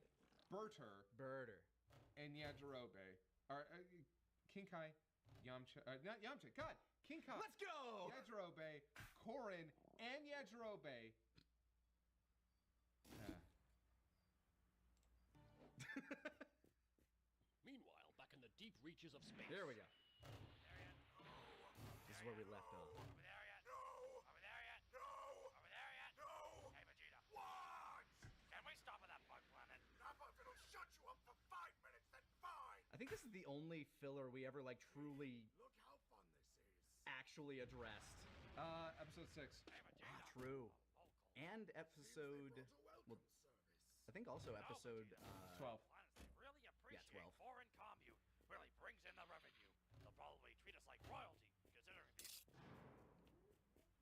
Berter, and Yajirobe. Or, King Kai, Yamcha, not Yamcha, God! King Kai. Let's go! Yajirobe, Korin, and Yajirobe. Meanwhile, back in the deep reaches of space. There we go. This is where we left off. Over there yet? No! Over there yet? No! Over there yet? No! Hey, Vegeta. What? Can we stop at that bug planet? Nappa, if it'll shut you up for 5 minutes, then fine! I think this is the only filler we ever, like, truly... Look how fun this is. ...actually addressed. Episode 6. True. And episode... Well, I think also episode... 12. Really appreciate 12. foreign commune. Really brings in the revenue. They'll probably treat us like royalty, considering these...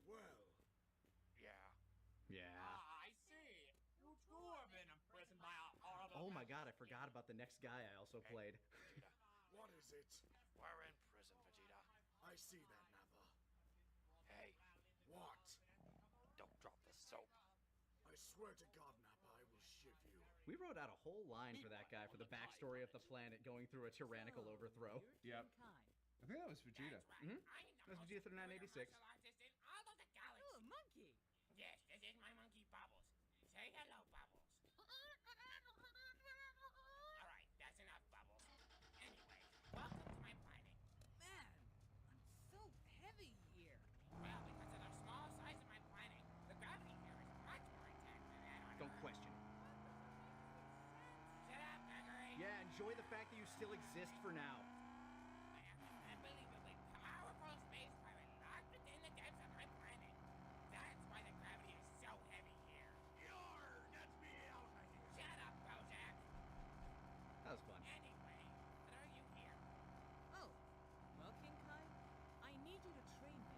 Well... Yeah. Yeah. I see. You too have been imprisoned by a horrible... Oh my god, I forgot about the next guy I also played. What is it? We're in prison, Vegeta. I see that, Nappa. Hey. What? Don't drop the soap. I swear to God, Nappa, I will shiv you. We wrote out a whole line for that guy for the backstory of the planet going through a tyrannical overthrow. Yep. I think that was Vegeta. That was Vegeta 3986. Oh, a monkey. Yes, this is my monkey Bubbles. Say hello, Bubbles. Alright, that's enough, Bubbles. Anyway, welcome to my planet. Man, I'm so heavy here. Well, because of the small size of my planet, the gravity here is much more intense than that on Don't Earth. question it. Shut up, Gregory. Yeah, enjoy the fact that you still exist for now. I am an unbelievably powerful space pirate locked within the depths of my planet. That's why the gravity is so heavy here. Yarr! That's me out, I hear. Shut up, Bojack. That was fun. Anyway, what are you here? Oh, well, King Kai, I need you to train me.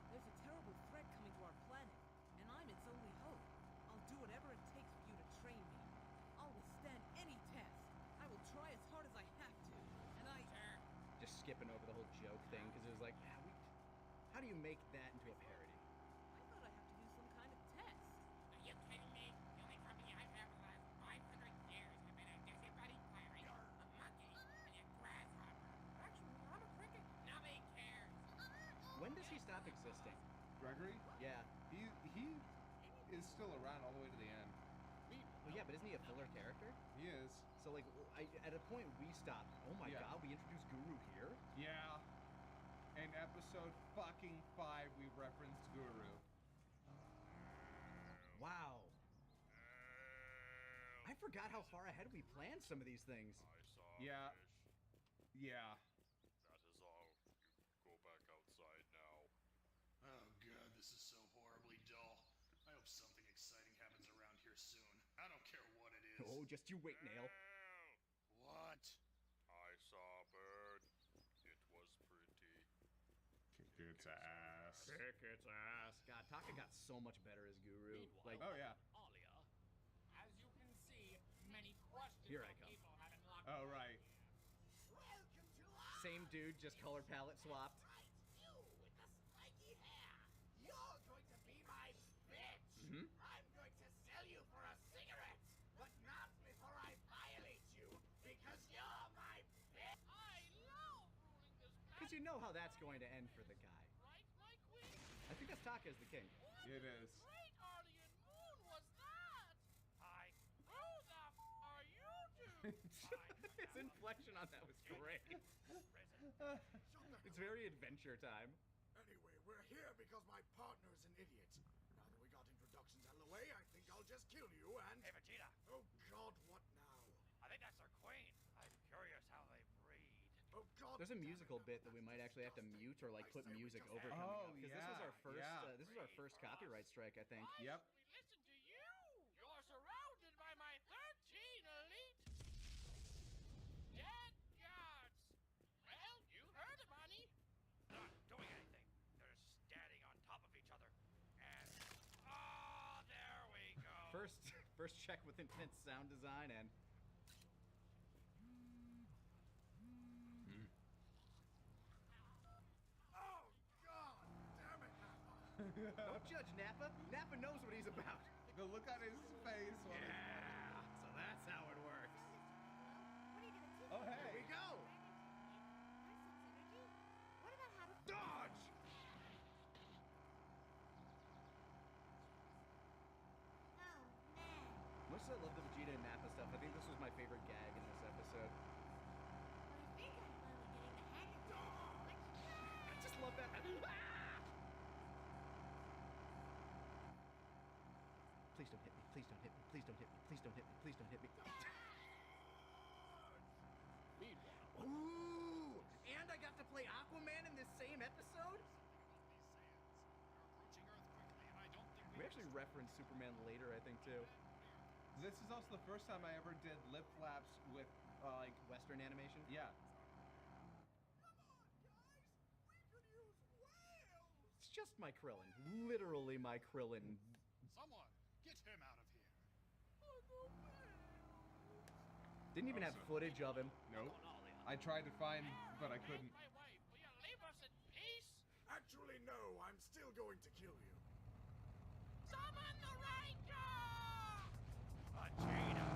There's a terrible threat coming to our planet, and I'm its only hope. I'll do whatever it takes for you to train me. I'll withstand any test. I will try as hard as I have to, and I... Sure. Just skipping over the whole joke thing, because it was like, how do you make that into a parody? I thought I'd have to do some kind of test. Are you kidding me? The only company I've had for the last 500 years have been a disembodied pirate, a monkey, and a grasshopper. Actually, I'm a cricket. Nobody cares. When does he stop existing? Gregory? Yeah. He is still around all the way to the end. Well, yeah, but isn't he a filler character? He is. So, like, at a point we stopped. Oh my Yeah. god, we introduced Guru here? Yeah. In episode fucking 5, we referenced Guru. Wow. I forgot how far ahead we planned some of these things. Yeah. Yeah. That is all. You go back outside now. just you wait, Nail. What? I saw a bird. It was pretty. Kick its ass. Kick its ass. God, Taka got so much better as Guru. Like, oh yeah. Alia, as you can see, many questions Here I from come. people have been locked. Oh right. same dude, just color palette swapped. You with the spiky hair. You're going to be my bitch. Mhm. I'm going to sell you for a cigarette, but not before I violate you, because you're my bitch. I love ruling this Because you know how that's going to end for the guy. right, queen. I think that's Taka as the king. It is. Great Arlean moon was that? Hi. Who the are you two? His inflection on that was great. It's very adventure time. Anyway, we're here because my partner's an idiot. Now that we got introductions out of the way, I think I'll just kill you and... Hey, Vegeta. Oh God, what now? I think that's our queen. I'm curious how they breed. Oh God. There's a musical bit that we might actually have to mute or like put music over coming Oh, up because this was our first. yeah. This was our first copyright strike, I think. Yep. Listen to you. You're surrounded by my 13 elite dead guards. Well, you heard him, honey. Not doing anything. They're standing on top of each other. And there we go. First check with intense sound design and. Oh God, damn it, Nappa. Don't judge Nappa. Nappa knows what he's about. The look on his face. Yeah. So that's how it works. Oh hey. Here we go. What about how to Dodge. Oh man. Much as I love the Vegeta and Nappa stuff, I think this was my favorite gag in this episode. I think I'm finally getting the hang of this. I just love that. Please don't hit me. Please don't hit me. Please don't hit me. Please don't hit me. Please don't hit me. Meanwhile, Ooh! And I got to play Aquaman in this same episode? We actually referenced Superman later, I think, too. This is also the first time I ever did lip flaps with like Western animation? Yeah. It's just my Krillin. Literally my Krillin. Someone, get him out of here. Didn't even have footage of him. Nope. I tried to find, but I couldn't. my wife, will you leave us in peace? Actually, no, I'm still going to kill you. Summon the Ranger! Vegeta,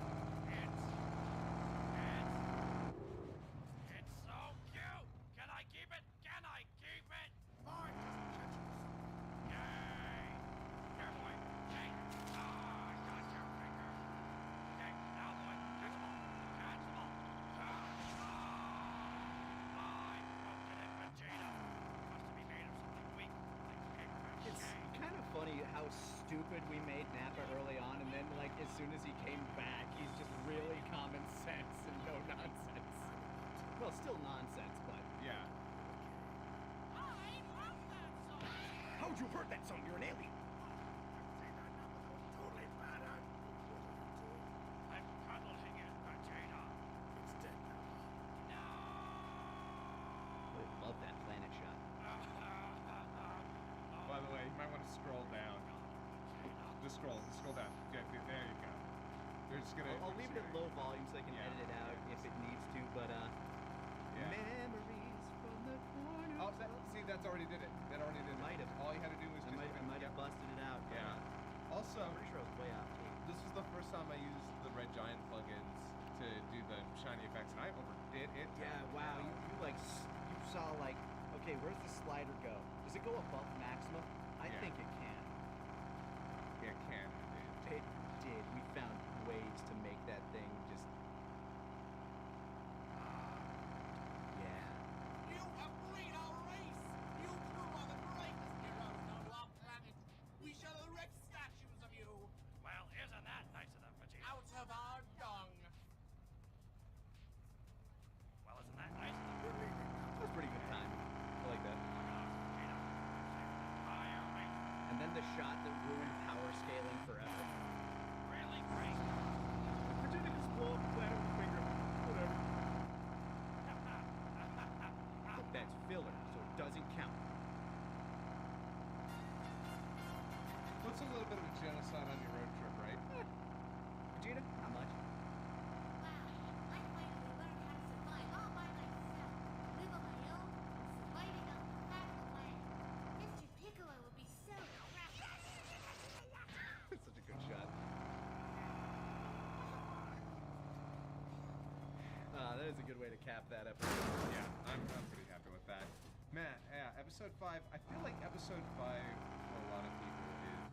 it's so cute! Can I keep it? Can I keep it? Fine, just catch us. Yay! Careful, boy. Hey! I got your finger. Okay, now, boy, catch them all. Catch them all. I broken it, Vegeta. Must be made of something weak, like paper mache. It's kind of funny how stupid we made Nappa early on, and then, like, as soon as he came back, he's just really common sense and no nonsense. Well, still nonsense, but. Yeah. I love that song. How'd you hurt that song? You're an alien. Totally badass. I'm cuddling it, Vegeta. It's dead now. No! I love that planet shot. By the way, you might want to scroll down. Just scroll down. Good, there you go. They're just gonna. I'll leave it at low volume so they can Yeah. edit it out if it needs to, but Yeah. memories from the corner. Oh, see, that's already did it. That already did it. Might have. All you had to do was I just. might have busted it out. but, Yeah. Also, I'm pretty sure I was way off too. this was the first time I used the Red Giant plugins to do the shiny effects, and I overdid it. Yeah, wow. You like you saw like, okay, where's the slider go? Does it go above maximum? I Yeah. think it can. It can. It did. We found ways to make that thing just. Yeah. You have freed our race! You two are the greatest heroes known to our planet! We shall erect statues of you! Well, isn't that nice of them, Vegeta? Out of our dung! Well, isn't that nice of them? That was pretty good timing. I like that. Fire me! And then the shot that ruined power scaling forever. Really great! Vegeta can doesn't count. What's a little bit of a genocide on your road trip, right? Vegeta, not much. I finally learned how to survive all by myself. Live on my own and surviving on the flat of the land. Mr. Piccolo would be so proud. That's such a good shot. That is a good way to cap that episode. Yeah, I'm pretty happy with that. Matt, yeah, episode 5. I feel like episode 5 for a lot of people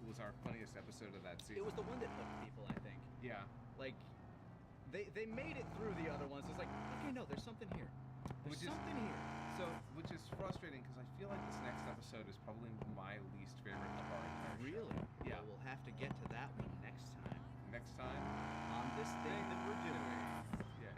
was our funniest episode of that season. It was the one that hooked people, I think. Yeah. Like, they made it through the other ones. It's like, okay, no, there's something here. There's something here. So, which is frustrating because I feel like this next episode is probably my least favorite of our entire show. Really? Yeah. Well, we'll have to get to that one next time. Next time? On this thing that we're doing. Yeah.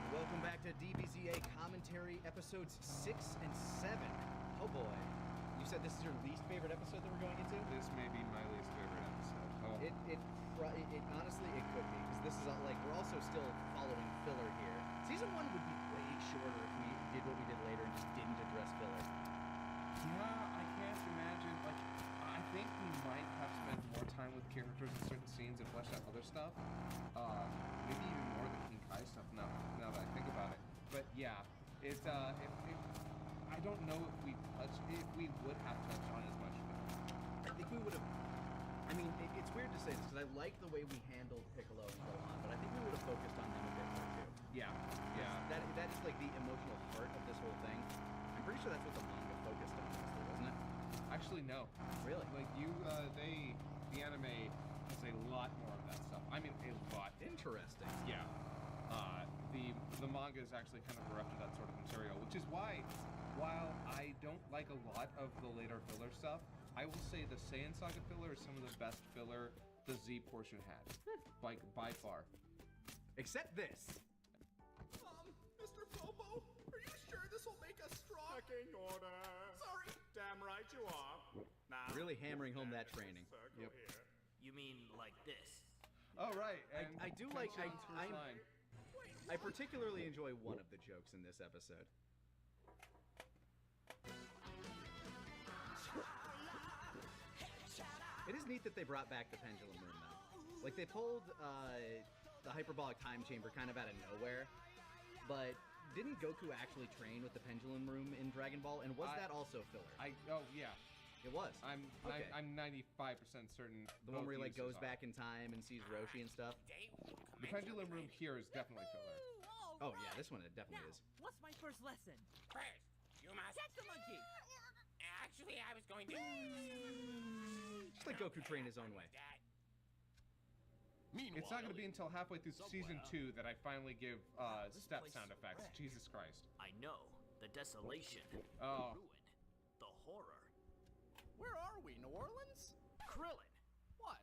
Welcome back to DBZA Commentary episodes 6 and 7. Oh boy. You said this is your least favorite episode that we're going into? This may be my least favorite episode. Oh. It honestly, it could be, because this is like, we're also still following filler here. Season 1 would be way shorter if we did what we did later and just didn't address filler. Yeah, I can't imagine. Like, I think we might have spent more time with characters in certain scenes and fleshed out other stuff. Maybe even more than King Kai stuff now that I think about it. But yeah, I don't know if we would have touched on as much filler. I think we would have. I mean, it's weird to say this because I like the way we handled Piccolo and Gohan, but I think we would have focused on them a bit more too. Yeah. That is like the emotional heart of this whole thing. I'm pretty sure that's what the manga focused on, mostly, wasn't it? Actually, no. Really? Like the anime has a lot more of that stuff. I mean, a lot. Interesting. Yeah. The manga is actually kind of bereft of that sort of material, which is why, while I don't like a lot of the later filler stuff, I will say the Saiyan Saga filler is some of the best filler the Z portion had, like by far. Except this. Mr. Bobo, are you sure this will make us strong? Pecking order. Sorry. Damn right you are. Now, Really hammering home that training. Yep. You mean like this? Oh right. I do like I particularly enjoy one of the jokes in this episode. It is neat that they brought back the Pendulum Room though. Like they pulled the hyperbolic time chamber kind of out of nowhere, but didn't Goku actually train with the Pendulum Room in Dragon Ball? And was that also filler? Oh yeah. It was. I'm 95% certain. The one where he like goes back in time and sees Roshi and stuff. The Pendulum Room here is definitely filler. Oh yeah, this one it definitely is. What's my first lesson? First, you must... Check the monkey! Actually, I was going to... Just let Goku train his own way. It's not going to be until halfway through season 2 that I finally give step sound effects. Jesus Christ. I know. The desolation. Oh. The ruin. The horror. Where are we, New Orleans? Krillin. What?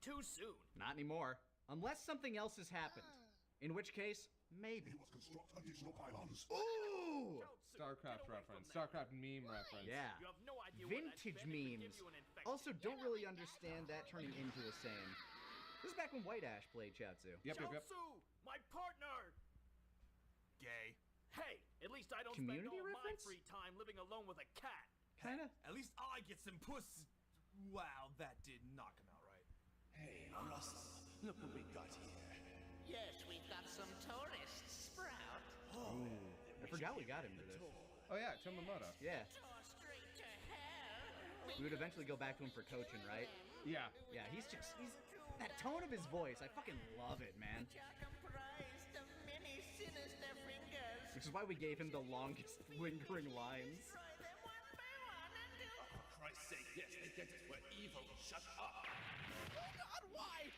Too soon. Not anymore. Unless something else has happened. In which case, maybe. We must construct additional pylons. Ooh! StarCraft reference. StarCraft meme reference. Yeah. You have no idea Vintage memes. Also, don't really understand that turning into a Saiyan. This is back when White Ash played Chiaotzu. Yep. Chaozu, my partner. Gay. Hey, at least I don't Community spend all reference? my free time living alone with a cat. Kinda. At least I get some puss. Wow, that did not come out right. Hey, Russell, look what we got here. Yes, we've got some tourists, Sprout. I forgot we got him for this. Oh yeah, Tomomoto. Yeah. Straight to hell. We would eventually go back to him for coaching, right? Yeah. Yeah, he's that tone of his voice. I fucking love it, man. Comprised of many sinister fingers. Which is why we gave him the longest lingering lines. Try them one by one until... For Christ's sake, yes, the dentists were evil. Shut up. Oh God, why?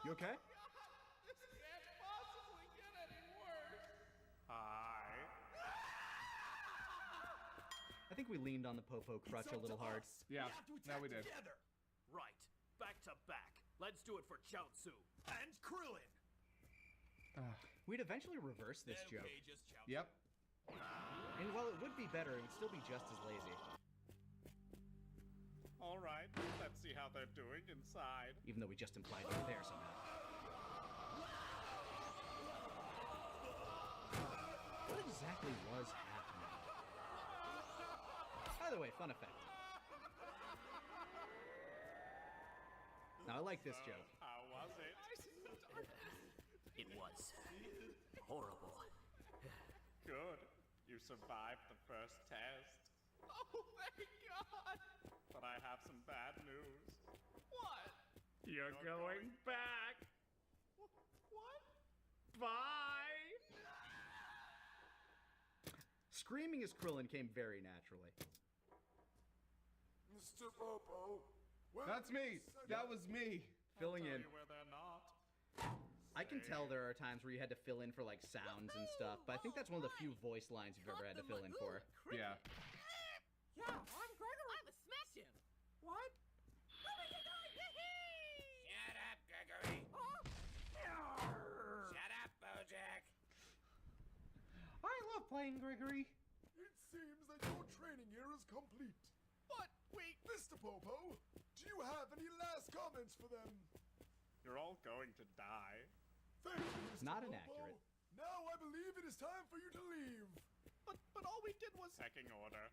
You okay? This can't possibly get any worse. I think we leaned on the Popo crutch a little hard. Yeah, now we did. Together. Right. Back to back. Let's do it for Chaozu and Krillin. We'd eventually reverse this joke. Okay, just Chaozu. Yep. And while it would be better, it would still be just as lazy. All right, let's see how they're doing inside. Even though we just implied they were there somehow. What exactly was happening? By the way, fun effect. Now I like this joke. How was it? It was horrible. Good. You survived the first test. Oh, thank God! But I have some bad news. What? You're going back. What? Bye. Screaming as Krillin came very naturally. Mr. Popo. That's me. That was me. Filling in. Where they're not. I can tell there are times where you had to fill in for like sounds and stuff, but I think that's one of the few voice lines you've ever had to fill in for. Yeah. Yeah, I'm Gregory. I'm a smash him. What? Shut up, Gregory. Shut up, Bojack. I love playing Gregory. It seems that your training here is complete. But wait, Mr. Popo, do you have any last comments for them? You're all going to die. Thank you, Mr. Not Popo. inaccurate. Now I believe it is time for you to leave. But all we did was Pecking order.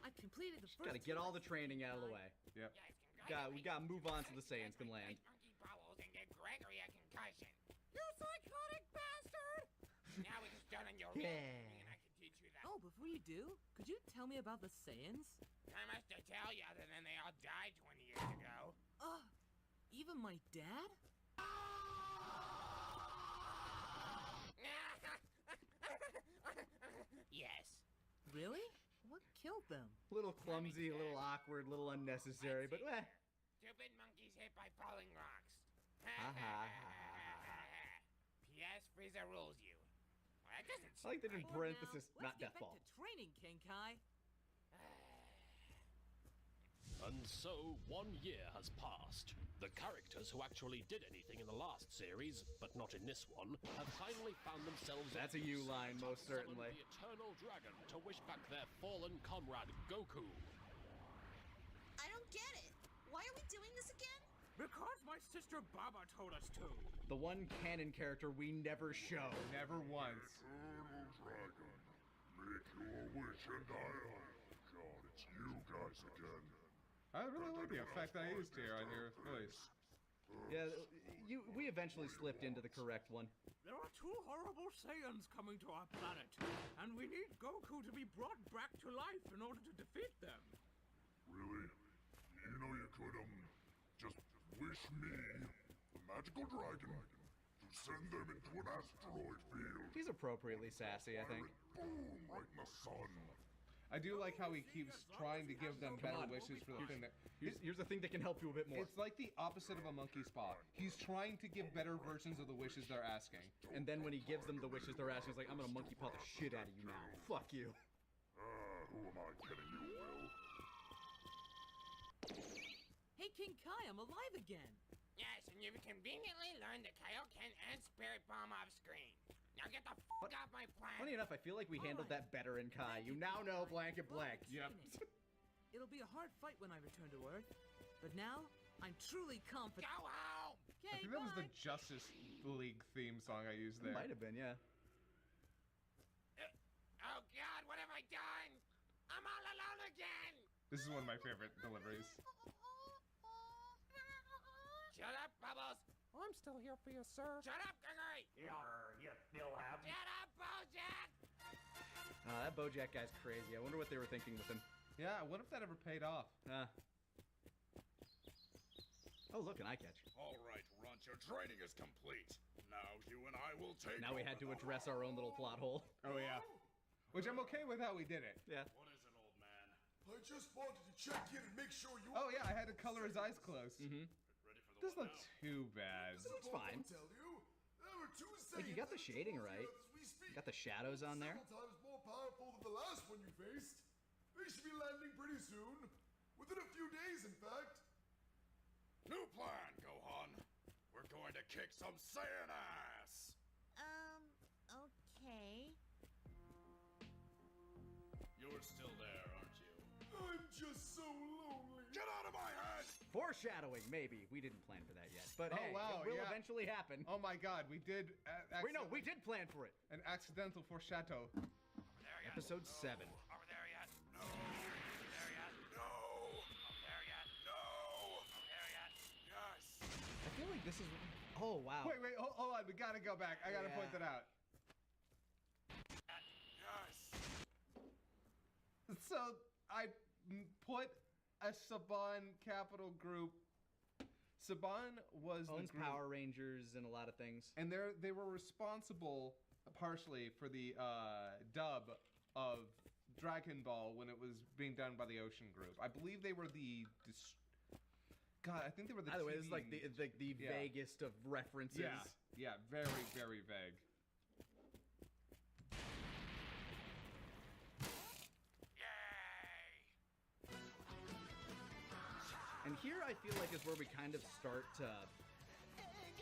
I've completed the first. Gotta get all the training out of the way. Yep. We gotta move on so the Saiyans can land. Monkey bubbles and get Gregory a concussion. You psychotic bastard! Now it's done on your Yeah. and I can teach you that. Oh, before you do, could you tell me about the Saiyans? Not much to tell you other than they all died 20 years ago. Even my dad? Yes. Really? What killed them? A little clumsy, a little awkward, a little unnecessary, but eh. Stupid monkeys hit by falling rocks. P.S. Frieza rules you. Well, that doesn't I like that in seem parenthesis, Now, not let's get death back ball. to training, Kenkai. And so 1 year has passed. The characters who actually did anything in the last series, but not in this one, have finally found themselves. That's a you line, most certainly. The Eternal Dragon to wish back their fallen comrade Goku. I don't get it. Why are we doing this again? Because my sister Baba told us to. The one canon character we never show. Never once. Eternal Dragon, make your wish and I'll. God, it's you guys again. I really like the effect I used here on your voice. Yeah, we eventually slipped into the correct one. There are 2 horrible Saiyans coming to our planet, and we need Goku to be brought back to life in order to defeat them. Really? You know you could, just wish me, the magical dragon, to send them into an asteroid field. He's appropriately sassy, I think. Boom, right in the sun. I do like how he keeps trying to give them better wishes for the thing that... Here's the thing that can help you a bit more. It's like the opposite of a monkey's paw. He's trying to give better versions of the wishes they're asking. And then when he gives them the wishes they're asking, he's like, I'm gonna monkey paw the shit out of you now. Fuck you. Who am I kidding, you will? Hey, Kenkai, I'm alive again. Yes, and you've conveniently learned the Kaioken and Spirit Bomb off screen. Now get the fuck off my planet. Funny enough, I feel like we handled that better in Kai. You now know blanket blank. Yep. It'll be a hard fight when I return to Earth, but now I'm truly confident. Go home! I think that was the Justice League theme song I used there. Might have been, yeah. Oh God, what have I done? I'm all alone again! This is one of my favorite deliveries. Shut up, Bubbles! I'm still here for you, sir. Shut up, Gregory! You still have Shut up, Bojack! That Bojack guy's crazy. I wonder what they were thinking with him. Yeah, I wonder if that ever paid off. Oh, look, an eye catch. All right, Runt, your training is complete. Now you and I will take. Now we had to address our own little plot hole. Oh, yeah. Which I'm okay with how we did it. Yeah. What is it, old man? I just wanted to check in and make sure you. Oh, yeah, I had to color his eyes close. Mm-hmm. Ready for the Doesn't look too bad. This looks fine. Tell you, there were 2 Like, you got the shading right. as we speak. Got the shadows on there. Several times more powerful than the last one you faced. They should be landing pretty soon. Within a few days, in fact. New plan, Gohan. We're going to kick some Saiyan ass. Okay. You're still there, aren't you? I'm just so lonely. Get out of my head! Foreshadowing, maybe. We didn't plan for that yet. But Oh, hey, wow, it will yeah. eventually happen. Oh my God, we did. We did plan for it. An accidental foreshadow. Episode 7. Over there yet? No. Over there yet? No. Over there yet? No. Over there yet? Yes. I feel like this is. Oh, wow. Wait, hold on. We gotta go back. I gotta point that out. Yes. So I put a Saban Capital Group. Saban was Owns the group, Power Rangers and a lot of things. and they were responsible partially for the dub of Dragon Ball when it was being done by the Ocean Group. I believe they were the. God, I think they were the. By the way, this is like TV the Yeah. vaguest of references. Yeah, very, very vague. And here I feel like is where we kind of start to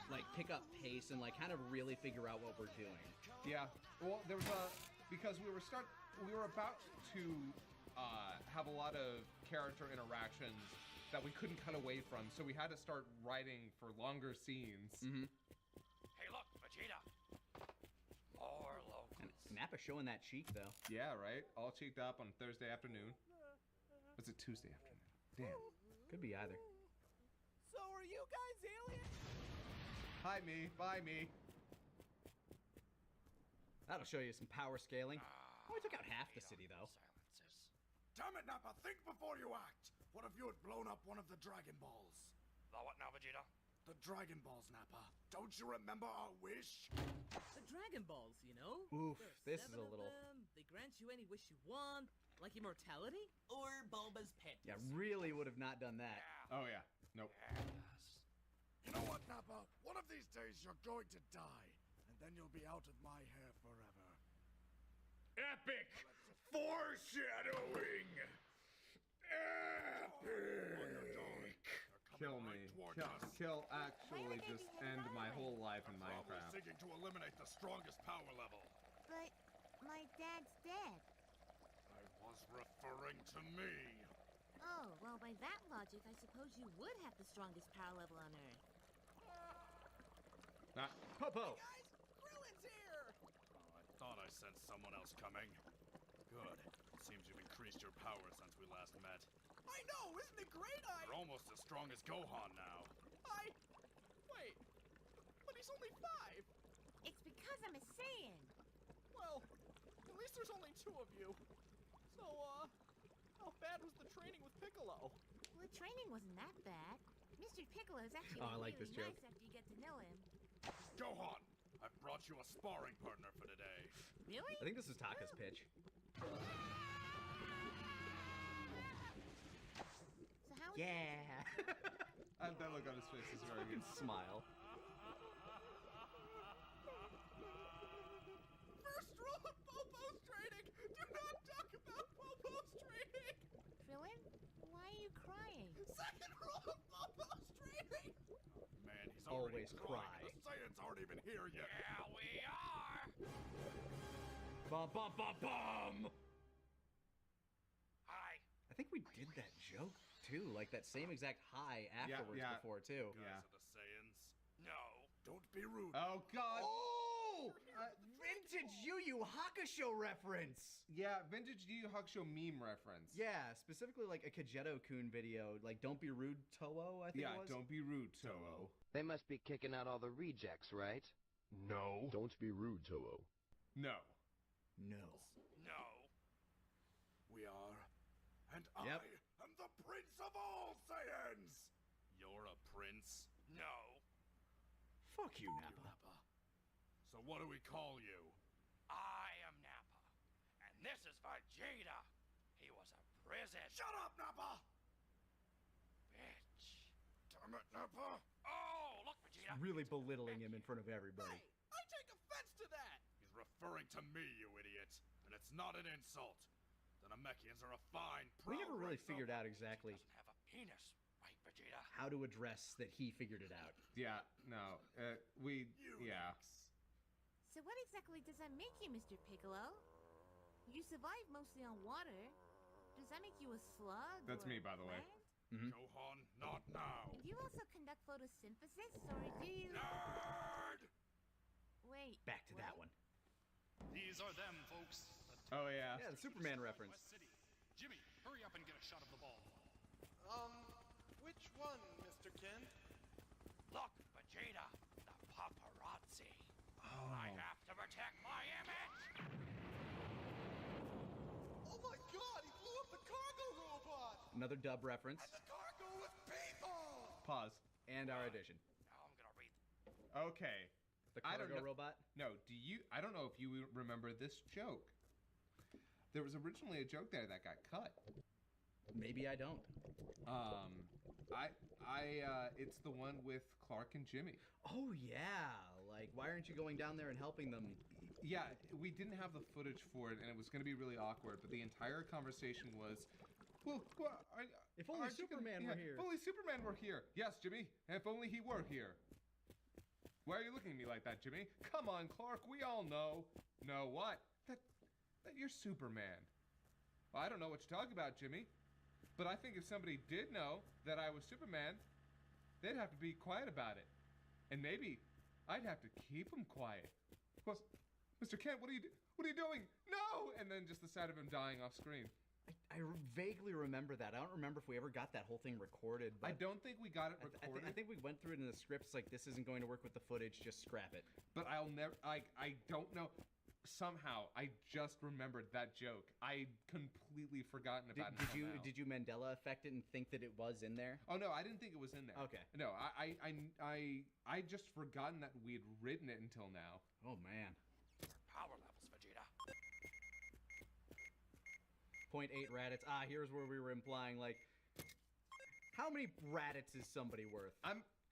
like pick up pace and like kind of really figure out what we're doing. Yeah. Well, there was because we were about to have a lot of character interactions that we couldn't cut away from, so we had to start writing for longer scenes. Mm-hmm. Hey, look, Vegeta. More locals. And Nappa showing that cheek though. Yeah, right. All cheeked up on Thursday afternoon. Was it Tuesday afternoon? Damn. Could be either. So are you guys aliens? Hi, me. Bye, me. That'll show you some power scaling. Only took out half the city though. Damn it, Nappa, think before you act. What if you had blown up one of the Dragon Balls? The what now, Vegeta? The Dragon Balls, Nappa. Don't you remember our wish? The Dragon Balls, you know? Oof, There are this is 7 a of little- them. They grant you any wish you want, like immortality. Or Bulba's pet? Yeah, really would have not done that. Oh yeah. Nope. You know what, Nappa? One of these days you're going to die, and then you'll be out of my hair forever. Epic foreshadowing. Epic. Kill me. Kill actually just end my whole life in Probably Minecraft. seeking to eliminate the strongest power level. But my dad's dead. I was referring to me. Oh, well, by that logic, I suppose you would have the strongest power level on Earth. Not Popo. Guys, Krillin's here! Oh, I thought I sensed someone else coming. Good. It seems you've increased your power since we last met. I know, isn't it great? You're almost as strong as Gohan now. Wait, but he's only 5. It's because I'm a Saiyan. Well, at least there's only 2 of you. So, how bad was the training with Piccolo? Well, the training wasn't that bad. Mr. Piccolo is actually Oh, I like really this joke. nice after you get to know him. Gohan, I've brought you a sparring partner for today. Really? I think this is Taka's pitch. So how is Yeah. That look on his face is very good. Smile. First rule of Popo's training! Do not talk about Popo's training! Krillin? Why are you crying? Second rule of Popo's training! Man, he's Always already crying. cry. The Saiyans aren't even here yet. Yeah, we are. Bum bum bum bum. Hi. I think we did that joke too, like that same exact hi afterwards yeah. before too. Yeah. Guys of the Saiyans, No. don't be rude. Oh God. Oh! Vintage Yu Yu Hakusho reference. Yeah, vintage Yu Yu Hakusho meme reference. Yeah, specifically like a Kageto-kun video, like "Don't be rude, Toho." I think Yeah, it was. don't be rude, Toho. They must be kicking out all the rejects, right? No. Don't be rude, Toho. No. No. No. We are, and Yep. I am the Prince of all Saiyans. You're a prince? No. Fuck you, You, Nappa. Nappa. So what do we call you? I am Nappa. And this is Vegeta. He was a prison. Shut up, Nappa! Bitch. Damn it, Nappa! Oh, look, Vegeta. Really belittling him in front of everybody. I take offense to that! He's referring to me, you idiot. And it's not an insult. The Namekians are a fine, We proud never really race of- figured out exactly Have a penis, right, Vegeta? how to address that he figured it out. Yeah, no, yeah. So what exactly does that make you, Mr. Piccolo? You survive mostly on water. Does that make you a slug? That's or me, by the way. plant? Gohan, not now. And do you also conduct photosynthesis, or do you... Nerd! Wait. Back to that one. These are them, folks. Oh, yeah. Yeah, the Superman reference. West City. Jimmy, hurry up and get a shot of the ball. Which one, Mr. Ken? Look, Vegeta, the paparazzi. Oh. I have to protect my image. Oh my god, he blew up the cargo robot! Another dub reference. The cargo with people! Pause. And our edition. Now I'm gonna read. Okay. The I don't cargo know- robot? No, I don't know if you remember this joke. There was originally a joke there that got cut. Maybe I don't. It's the one with Clark and Jimmy. Oh, yeah. Like, why aren't you going down there and helping them? Yeah, we didn't have the footage for it, and it was going to be really awkward, but the entire conversation was, if only Superman were here. If only Superman were here. Yes, Jimmy, if only he were here. Why are you looking at me like that, Jimmy? Come on, Clark, we all know. Know what? That you're Superman. Well, I don't know what you're talking about, Jimmy, but I think if somebody did know that I was Superman, they'd have to be quiet about it. And maybe I'd have to keep them quiet. Well, Mr. Kent, what are you doing? No! And then just the sight of him dying off screen. I vaguely remember that. I don't remember if we ever got that whole thing recorded. But I don't think we got it recorded. I think we went through it in the scripts like, this isn't going to work with the footage, just scrap it. But I'll never, I don't know. Somehow, I just remembered that joke. I'd completely forgotten about it. Did you Mandela effect it and think that it was in there? Oh no, I didn't think it was in there. Okay. No, I just forgotten that we had written it until now. Oh man. Power levels, Vegeta. 0.8 Raditz. Here's where we were implying, like, how many Raditz is somebody worth?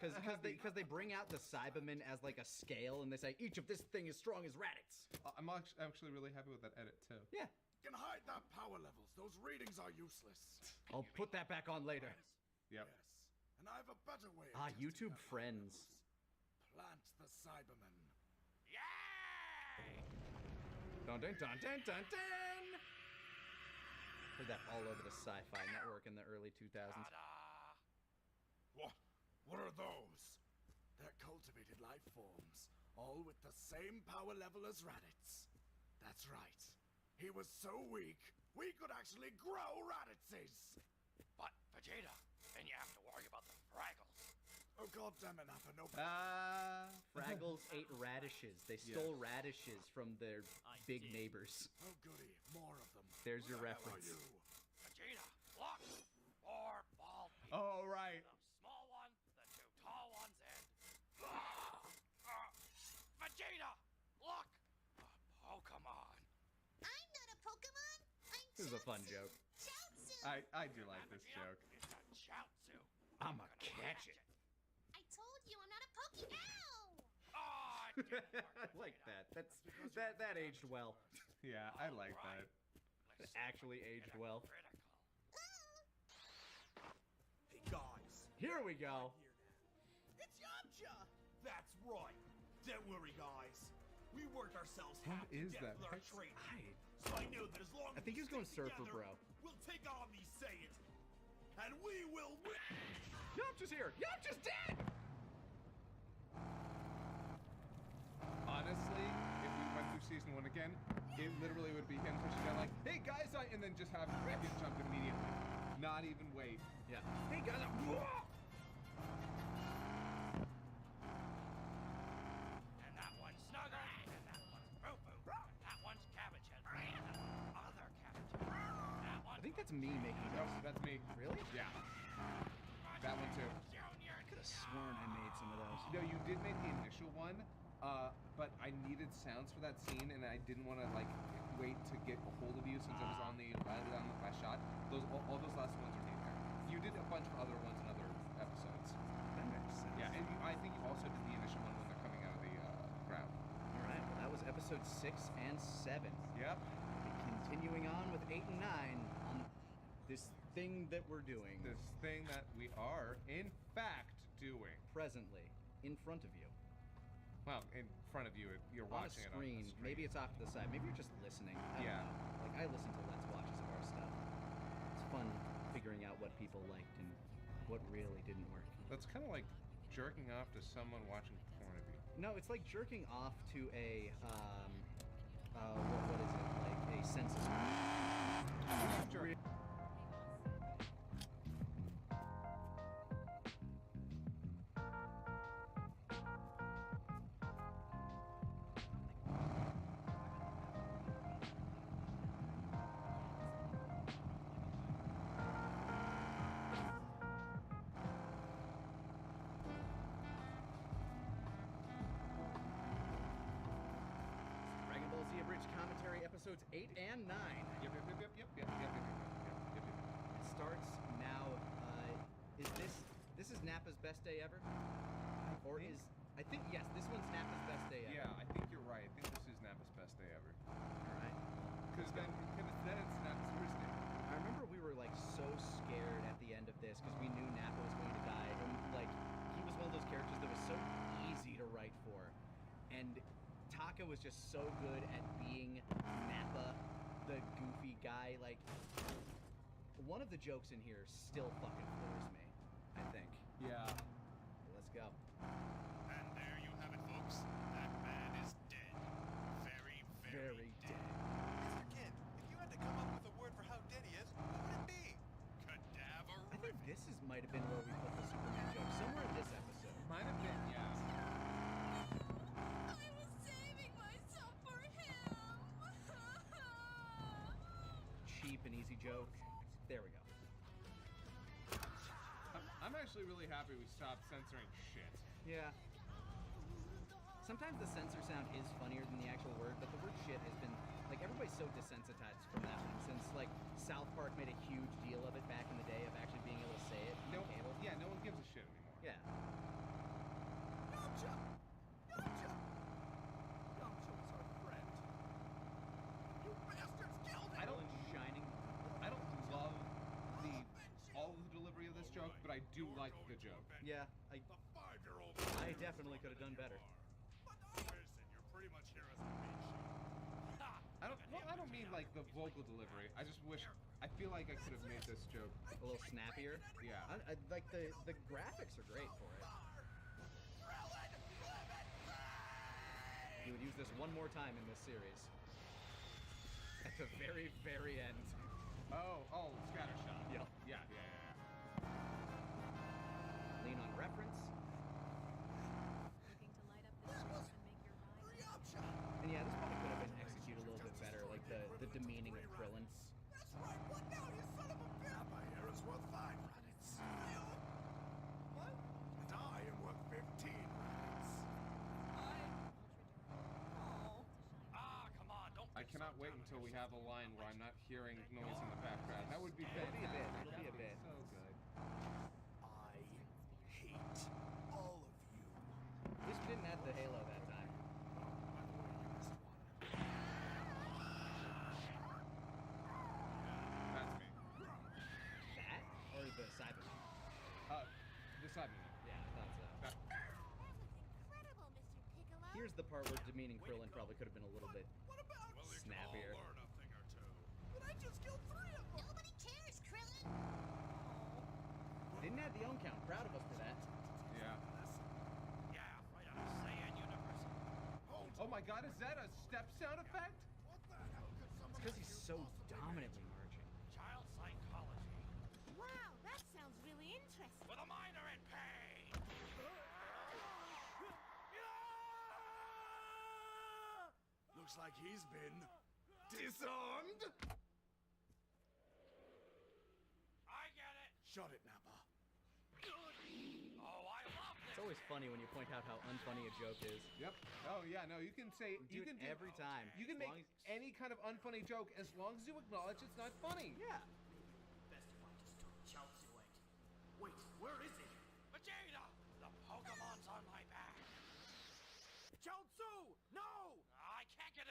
Because they bring out the Cybermen as like a scale, and they say each of this thing as strong as Raditz. I'm actually really happy with that edit too. Yeah. You can hide that power levels. Those readings are useless. I'll put that back on later. Yep. Yes. And I have a better way of testing YouTube their friends. levels. Plant the Cybermen. Yay! Dun dun dun dun dun dun. Heard that all over the Sci-Fi Network in the early 2000s. What are those? They're cultivated life forms, all with the same power level as Raditz. That's right. He was so weak, we could actually grow Raditzes. But, Vegeta, then you have to worry about the Fraggles. Oh, goddammit, Nappa, no. Fraggles ate radishes. They stole radishes from their big neighbors. Oh, goody. More of them. There's your Where the hell are reference. you? Vegeta, look! 4 bald people. Oh, right. The small one, the 2 tall ones, and... Vegeta, look! A Pokemon. I'm not a Pokemon. I'm This is a fun joke. Chaozu. I do like this joke. It's a Chaozu. I'ma catch it. I told you I'm not a Poke. Ow! I like that. That aged well. Yeah, I like that. It actually aged well. Hey guys, Here we go. It's Yamcha! that's right. Don't worry, guys. We worked ourselves What half to is death that? with our training. So I know that as long I as think we he's going stick Surfer together, Bro. we'll take on these Saiyans, and we will win. Yamcha's here. Yamcha's dead. Honestly, if we went through season 1 again, it literally would be him pushing down like, "Hey guys," and then just have him get jumped immediately. Not even wait. Yeah. Hey guys. And that one's Snugger, and that one's Boo Boo, and that one's Cabbage Head, and that other Cabbage Head. That I one's think that's me making Nope, those. that's me. Really? Yeah. That one too. Junior. I could have sworn I made some of those. No, you did make the initial one, but I needed sounds for that scene, and I didn't want to like wait to get a hold of you since it was on the last shot. All those last ones are made there. You did a bunch of other ones in other episodes. That makes sense. Yeah, and I think you also did the initial one when they're coming out of the ground. All right. Well, that was episode episodes 6 and 7. Yep. Continuing on with 8 and 9 on this thing that we're doing. This thing that we are, in fact, doing. Presently, in front of you. Well, in front of you, if you're On watching a it on screen. the screen. Maybe it's off to the side. Maybe you're just listening. I don't Yeah. know. Like, I listen to Let's Watches of our stuff. It's fun figuring out what people liked and what really didn't work. That's kind of like jerking off to someone watching porn of you. No, it's like jerking off to a, what is it? Like a census. Dragon Ball Z Abridged Commentary episodes 8 and 9. Yep. It starts now. This is Nappa's best day ever? I think yes, this one's Nappa's best day ever. Yeah, I think you're right. I think this is Nappa's best day ever. Alright. Because then it's Nappa's worst day. I remember we were like so scared at the end of this because we knew Nappa was going to die. And like he was one of those characters that was so easy to write for. And Taka was just so good at being Nappa, the goofy guy. Like one of the jokes in here still fucking floors me, I think. Yeah. Let's go. And there you have it, folks. That man is dead. Very, very dead. Mr. Kent, if you had to come up with a word for how dead he is, what would it be? Cadaverific. I think this might have been where we put the Superman joke. Somewhere in this episode. Might have been, yeah. I was saving myself for him. Cheap and easy joke. There we go. I'm actually really happy we stopped censoring shit. Yeah. Sometimes the censor sound is funnier than the actual word, but the word shit has been, like, everybody's so desensitized from that one since, like, South Park made a huge deal of it back in the day of actually being able to say it. No, on cable. yeah, no one gives a shit anymore. Yeah. Yamcha! Yamcha! Yamcha was our friend. You bastards killed him! I don't Shining. I don't love all of the delivery of this joke, but I do like the joke. Yeah, The 5-year-old. I definitely could have done better. Listen, you're pretty much here as the bait sheet. I don't mean like the vocal delivery. I just wish. I feel like I could have made this joke A little snappier. Yeah. I like the graphics are great for it. You would use this one more time in this series. At the very, very end. Oh, scattershot. Yep. Yeah. Lean on reference. And yeah, this probably could have been executed a little bit better, like the demeaning of Krillin. That's right. What now, you son of a bitch? Nappa here is worth 5 credits. What? And I am worth 15 credits. Come on, don't. I cannot wait until we have a line where I'm not hearing noise in the background. That would be fantastic. It'll be a bit. So good. I hate all of you. At least we didn't have the Halo that time. By the way, you missed one. That's me. That? Or the Cyberman? The Cyberman. Yeah, I thought so. That was incredible, Mr. Piccolo. Here's the part where demeaning Krillin probably could have been a little bit What about? Well, you snappier. can all learn a thing or two. But I just killed 3 of them. Nobody cares, Krillin. Didn't have the own count. Proud of us for that. Yeah. Yeah, right on Saiyan University. Oh my God, is that a step sound effect? What the hell could It's someone because he's so dominantly marching. Child psychology. Wow, that sounds really interesting. With a minor in pain. Looks like he's been disarmed. I get it. Shut it, Nappa. Oh, I love It's always funny when you point out how unfunny a joke is. Yep. Oh yeah, no, you can say Do it every time. You can As make long as- any kind of unfunny joke as long as you acknowledge it's not funny. Yeah. Best if I just took Chaozu away. Wait, where is he? Vegeta, the Pokemon's on my back. Chaozu! No! I can't get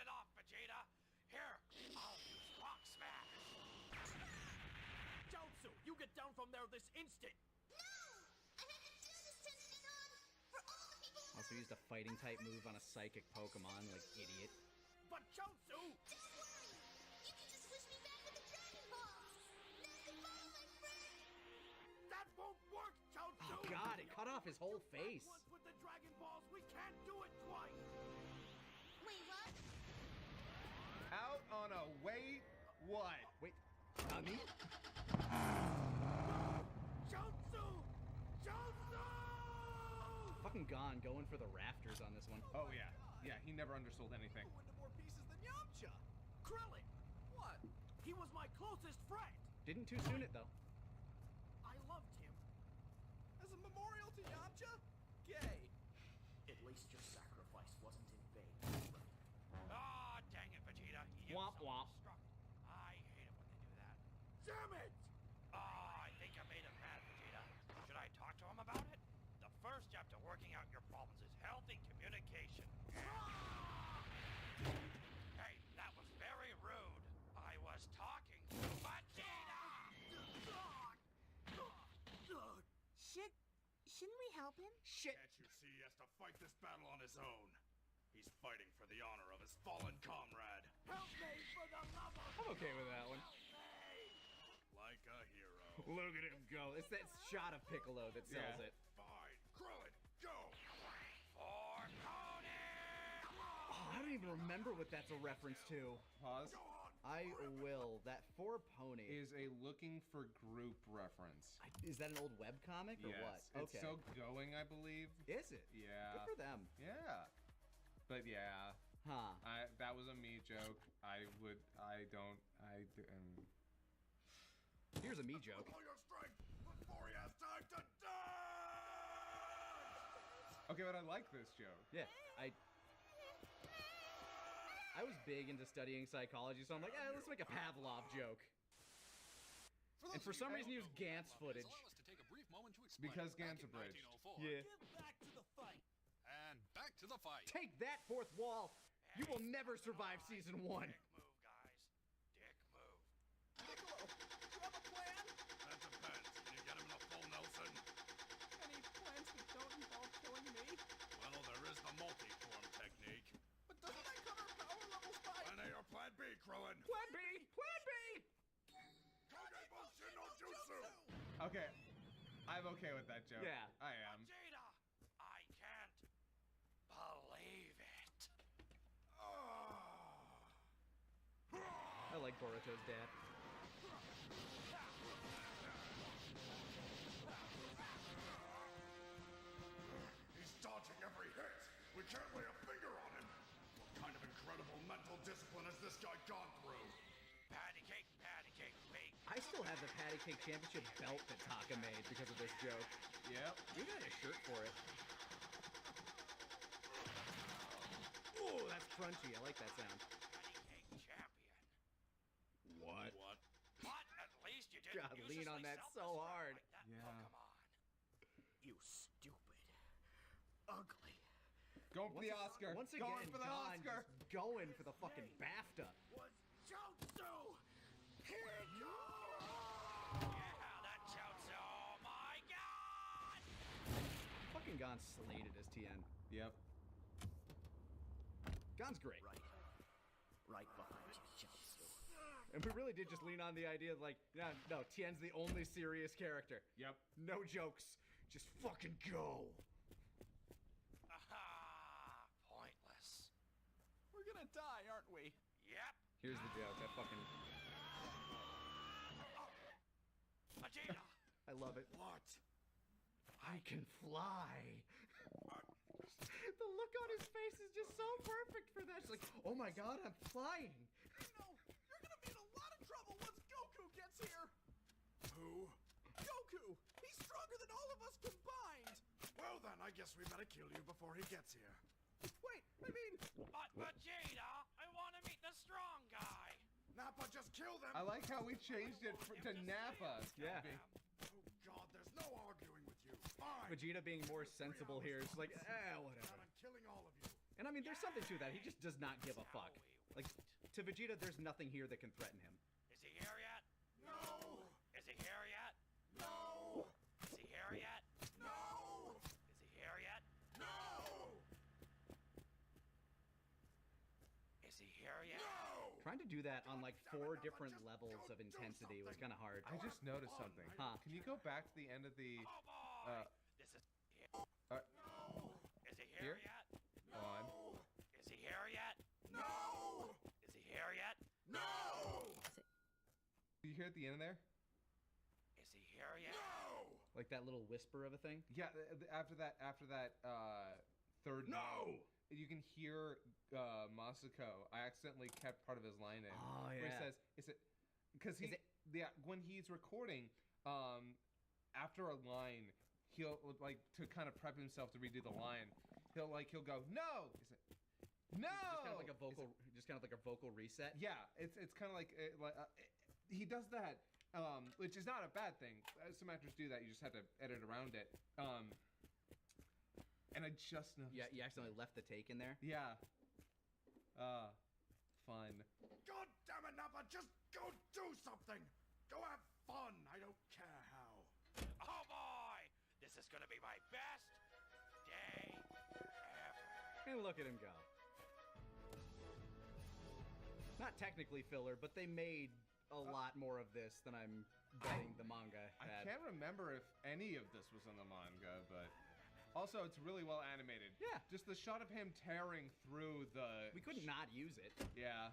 there this instant! Also used a fighting type move on a psychic Pokemon, like idiot. But Chaozu! Don't worry! You can just wish me back with the Dragon Balls! Goodbye, my friend! That won't work, Chaozu! Oh god, it cut off his whole face. Once with the Dragon Balls, we can't do it twice! Wait, what? Out on a wait what? Wait, Nani? Chaozu! Chaozu! Fucking Gon going for the rafters on this one. Oh yeah. Yeah, he never undersold anything. Who into more pieces than Yamcha? Krillin! What? He was my closest friend! Didn't too soon it though. I loved him. As a memorial to Yamcha? Gay. At least your sacrifice wasn't in vain. Ah, dang it, Vegeta. You Womp womp. I hate it when they do that. Damn it! Ah, I think I made him mad, Vegeta. Should I talk to him about it? The first step to working out your problems is healthy communication. Hey, that was very rude. I was talking to Vegeta! Shouldn't we help him? Shit! Can't you see he has to fight this battle on his own? He's fighting for the honor of his fallen comrade. Help me for the love of I'm okay with that one. Like a hero. Look at him go. It's that shot of Piccolo that sells Yeah. it. Fine. Krillin, go! For Conan! Oh, I don't even remember what that's a reference to. Pause. I will. That For Pony. Is a looking for group reference. Is that an old webcomic or Yes. what? It's still going, I believe. Is it? Yeah. Good for them. Yeah. But yeah. Huh. That was a me joke. Here's a me joke. All your strength before he has time to die! Okay, but I like this joke. Yeah, I was big into studying psychology, so I'm like, let's make a Pavlov joke. And for some reason, use Gantz footage. Allow us to take a brief moment to explain. Because Back Gantz in abridged. 1904, Yeah. Get back to the fight! And back to the fight. Take that, fourth wall! You will never survive season 1. Dick move, guys. Dick move. Piccolo, do you have a plan? That depends. Can you get him in a full Nelson? Any plans that don't involve killing me? Well, there is the multi-form technique. But doesn't that cover power levels by... Plan A or Plan B, Krillin? Plan B! Plan B! Kage Bunshin no Jutsu! Okay. I'm okay with that joke. Yeah. I am. Vegeta! I can't believe it. I like Boruto's dad. He's dodging every hit. We can't lay a finger on him. What kind of incredible mental discipline has this guy gone through? Patty cake, bake. I still have the Patty Cake Championship belt that Taka made because of this joke. Yep. We got a shirt for it. Oh, that's crunchy. I like that sound. Patty cake champion. What? What? But at least you didn't God, lean on that so self-destruct hard. like that Yeah. Pokemon. You stupid. Ugly. Going for the Oscar. Once Going again, for the Gon Oscar. just going for the fucking BAFTA. Was Chaozu! Here you Yeah, that Chaozu. Oh my god! Fucking Gon slated as TN. Yep. Gon's great. Right behind you, Chaozu. And we really did just lean on the idea of like, no, Tien's the only serious character. Yep. No jokes. Just fucking go. Aha! Pointless. We're gonna die, aren't we? Yep. Here's the joke. I fucking... Vegeta! I love it. What? I can fly. The look on his face is just so perfect for that. It's like, oh my god, I'm flying. You know, you're gonna be in a lot of trouble once Goku gets here. Who? Goku! He's stronger than all of us combined! Well then, I guess we better kill you before he gets here. Wait, I mean... But Vegeta, I want to meet the strong guy. Nappa, just kill them! I like how we changed it to Nappa. Yeah. Oh god, there's no arguing with you. Fine! Vegeta being more sensible here is like, whatever. I'm killing all of you. And I mean, there's something to that. He just does not give a fuck. Like, to Vegeta, there's nothing here that can threaten him. Is he here yet? No! Is he here yet? No! that on like 4 different levels of intensity. It was kind of hard. I just noticed something. Huh. Can you go back to the end of the? This is Is he here? here yet? On. Is he here yet? No! Is he here yet? No! Do you hear at the end of there? Is he here yet? No! Like that little whisper of a thing. Yeah. After that third. No! You can hear Masako. I accidentally kept part of his line in. Oh, Where he yeah. says, "Is it?" Because when he's recording, after a line, he'll like to kind of prep himself to redo the line. He'll go, "No!" Is it? No. Just kind of like a vocal reset. Yeah, it's kind of like he does that, which is not a bad thing. Some actors do that. You just have to edit around it. And I just noticed. Yeah, you accidentally left the take in there. Yeah. Fun. God damn it, Nappa! Just go do something! Go have fun! I don't care how. Oh boy! This is gonna be my best day ever. And look at him go. Not technically filler, but they made a lot more of this than I'm betting the manga I had. can't remember if any of this was in the manga, but also it's really well animated. Yeah. Just the shot of him tearing through the. We couldn't not use it. Yeah.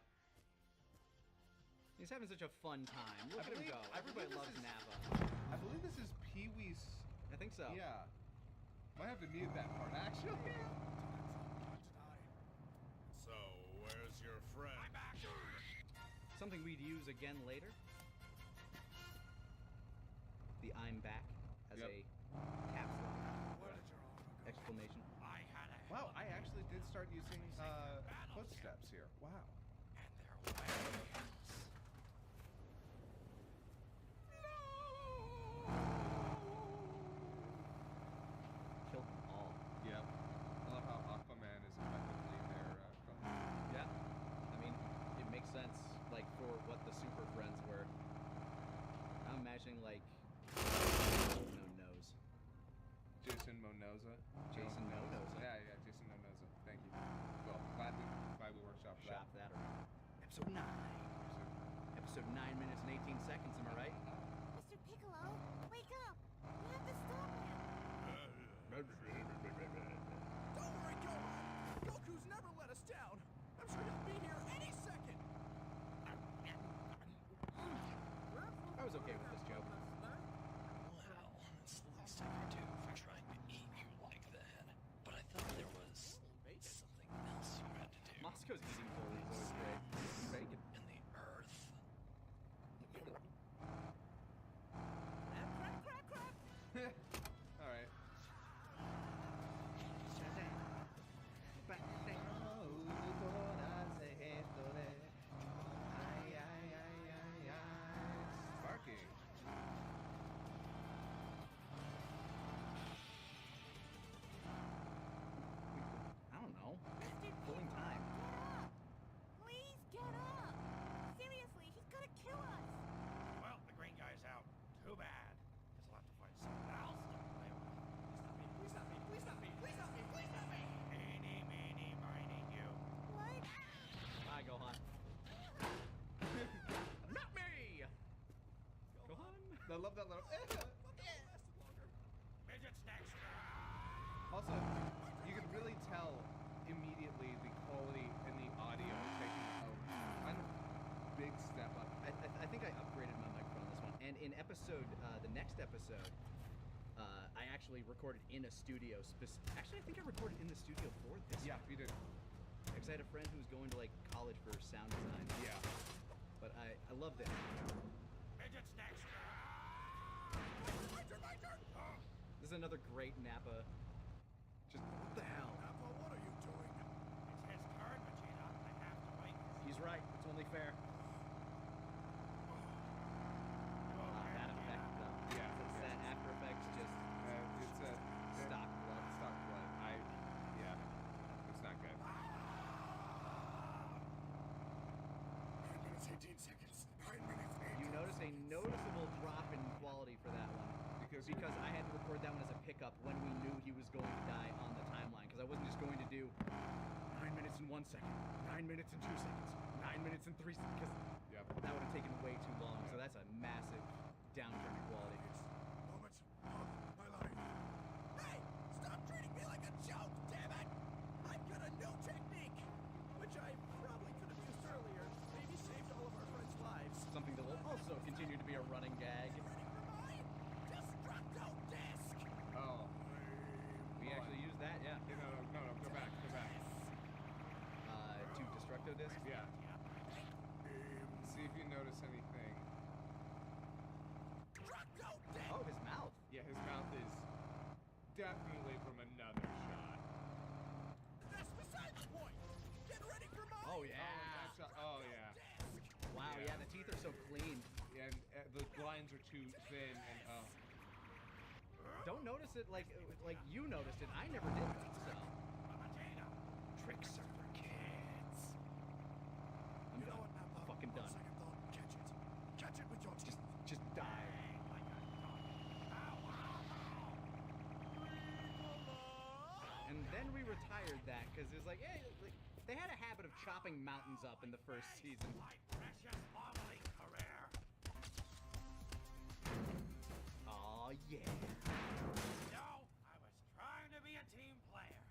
He's having such a fun time. Look I at him believe- go. I Everybody believe loves this is- Nappa. I believe this is Pee-wee's. I think so. Yeah. Might have to mute that part actually. So, where's your friend? I'm back. Something we'd use again later. The I'm back as Yep. a caps lock Where did your armor go? exclamation. I had a Wow, I actually did start using footsteps here. Wow. and there were Killed them all. Yep. I love how Aquaman is effectively their Yeah. I mean, it makes sense, like, for what the Super Friends were. I'm imagining, like, no nose. Jason Momoza. Jason Momoza. Yeah, Jason Momoza. Thank you. Well, glad we workshopped that. Shop that around. Episode 9. Episode 9 minutes and 18 seconds, am I right? Mr. Piccolo, wake up! We have to stop him! Don't worry, Gohan! Goku's never let us down! I'm sure he'll be here any second! I was okay with this joke. Well, it's the least I could do for trying to eat you like that. But I thought there was something else you had to do. Moscow's eating bully is always great. Bacon. In the earth. All right. Sparking. I don't know. Pulling time. Please get up! Seriously, he's gonna kill us! well, the green guy's out. Too bad. Guess I'll have to find someone else to play with. Please not me! Please not me! Please not me! Please not me! Eeny, meeny, miny, you. What? Hi, Gohan. Not me! Gohan. I love that little. Midget snacks. Also, you can really tell immediately the quality and the audio taking a kind of big step up. I think I upgraded my microphone on this one. And in episode, the next episode, I actually recorded in a studio. Actually, I think I recorded in the studio for this. Yeah, you did. Because I had a friend who was going to like college for sound design. Yeah. But I loved it. Midget snacks. My turn! This is another great Nappa. Just what the hell? Nappa, what are you doing? It's his turn, Vegeta. I have to wait. He's right. It's only fair. That effect though. Yeah. That After Effects just It's a stock blood. stock blood. Yeah. It's not good. 9 minutes, 18 seconds. 9 minutes, 18 You notice a noticeable drop in quality for that one. Because I had to record that one as a pickup when we knew he was going to die on the timeline. Because I wasn't just going to do 9 minutes and 1 second, 9 minutes and 2 seconds, 9 minutes and 3 seconds. Yep. That would have taken way too long, so that's a massive downturn in quality. Moments of my life. Hey! Stop treating me like a joke, damn it! I've got a new technique, which I probably could have used earlier. Maybe saved all of our friends' lives. Something that will also continue to be a running gag. Destructo disc! Oh. We actually use that, yeah. No, go back. To Destructo disc? Yeah. See if you notice anything. Oh, his mouth. Yeah, his mouth is definitely from another shot. That's beside the point. Get ready for my. Oh yeah. Oh yeah. Wow, yeah, the teeth are so clean. And the lines are too thin and Don't notice it like you noticed it. I never did. So. Tricks are for kids. I'm done. Fucking done. Catch it with your teeth. Just die. And then we retired that because it was like, hey, like, they had a habit of chopping mountains up in the first season. My precious modeling career. Aw, yeah. No, I was trying to be a team player.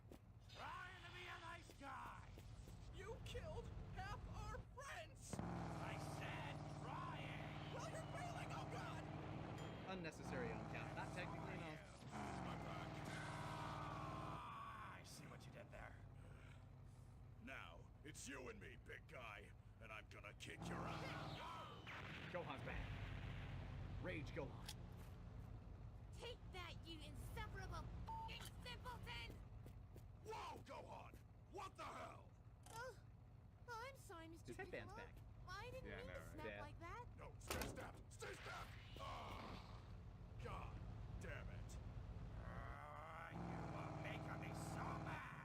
Trying to be a nice guy. You killed half our friends. I said trying. Well, you're failing. Oh God. Unnecessary on count. Not technically, no. I see what you did there. Now, it's you and me, big guy, and I'm gonna kick your ass. Gohan's back. Rage Gohan. Take that, you insufferable f***ing simpleton! Whoa, Gohan! What the hell? Oh, I'm sorry, Mr. His headband's Piccolo. back. I didn't mean to snap Yeah. like that. No, stay stabbed! Stay stabbed! God damn it. You are making me so mad.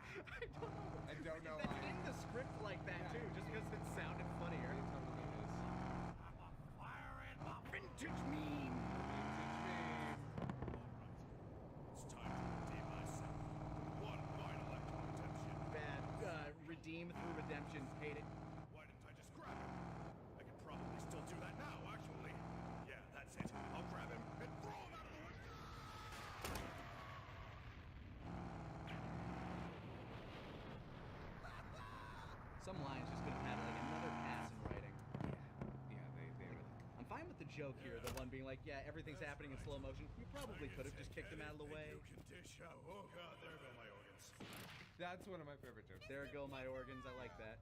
I don't know That's why. in the script like that too, just because it sounded funnier. I'm a fire in my Vintage meme. It's time to redeem myself. One final act of redemption. Bad. Redeem through redemption. Hate it. Why didn't I just grab him? I could probably still do that now, actually. Yeah, that's it. I'll grab him and throw him out of the way. Some lines just could have had like another pass in writing. Yeah, they really. I'm fine with the joke here, the one being like, yeah, everything's happening in slow motion. You probably could have just kicked him out of the way. You can dish out. Oh God, there go my organs. That's one of my favorite jokes. There go my organs. I like that.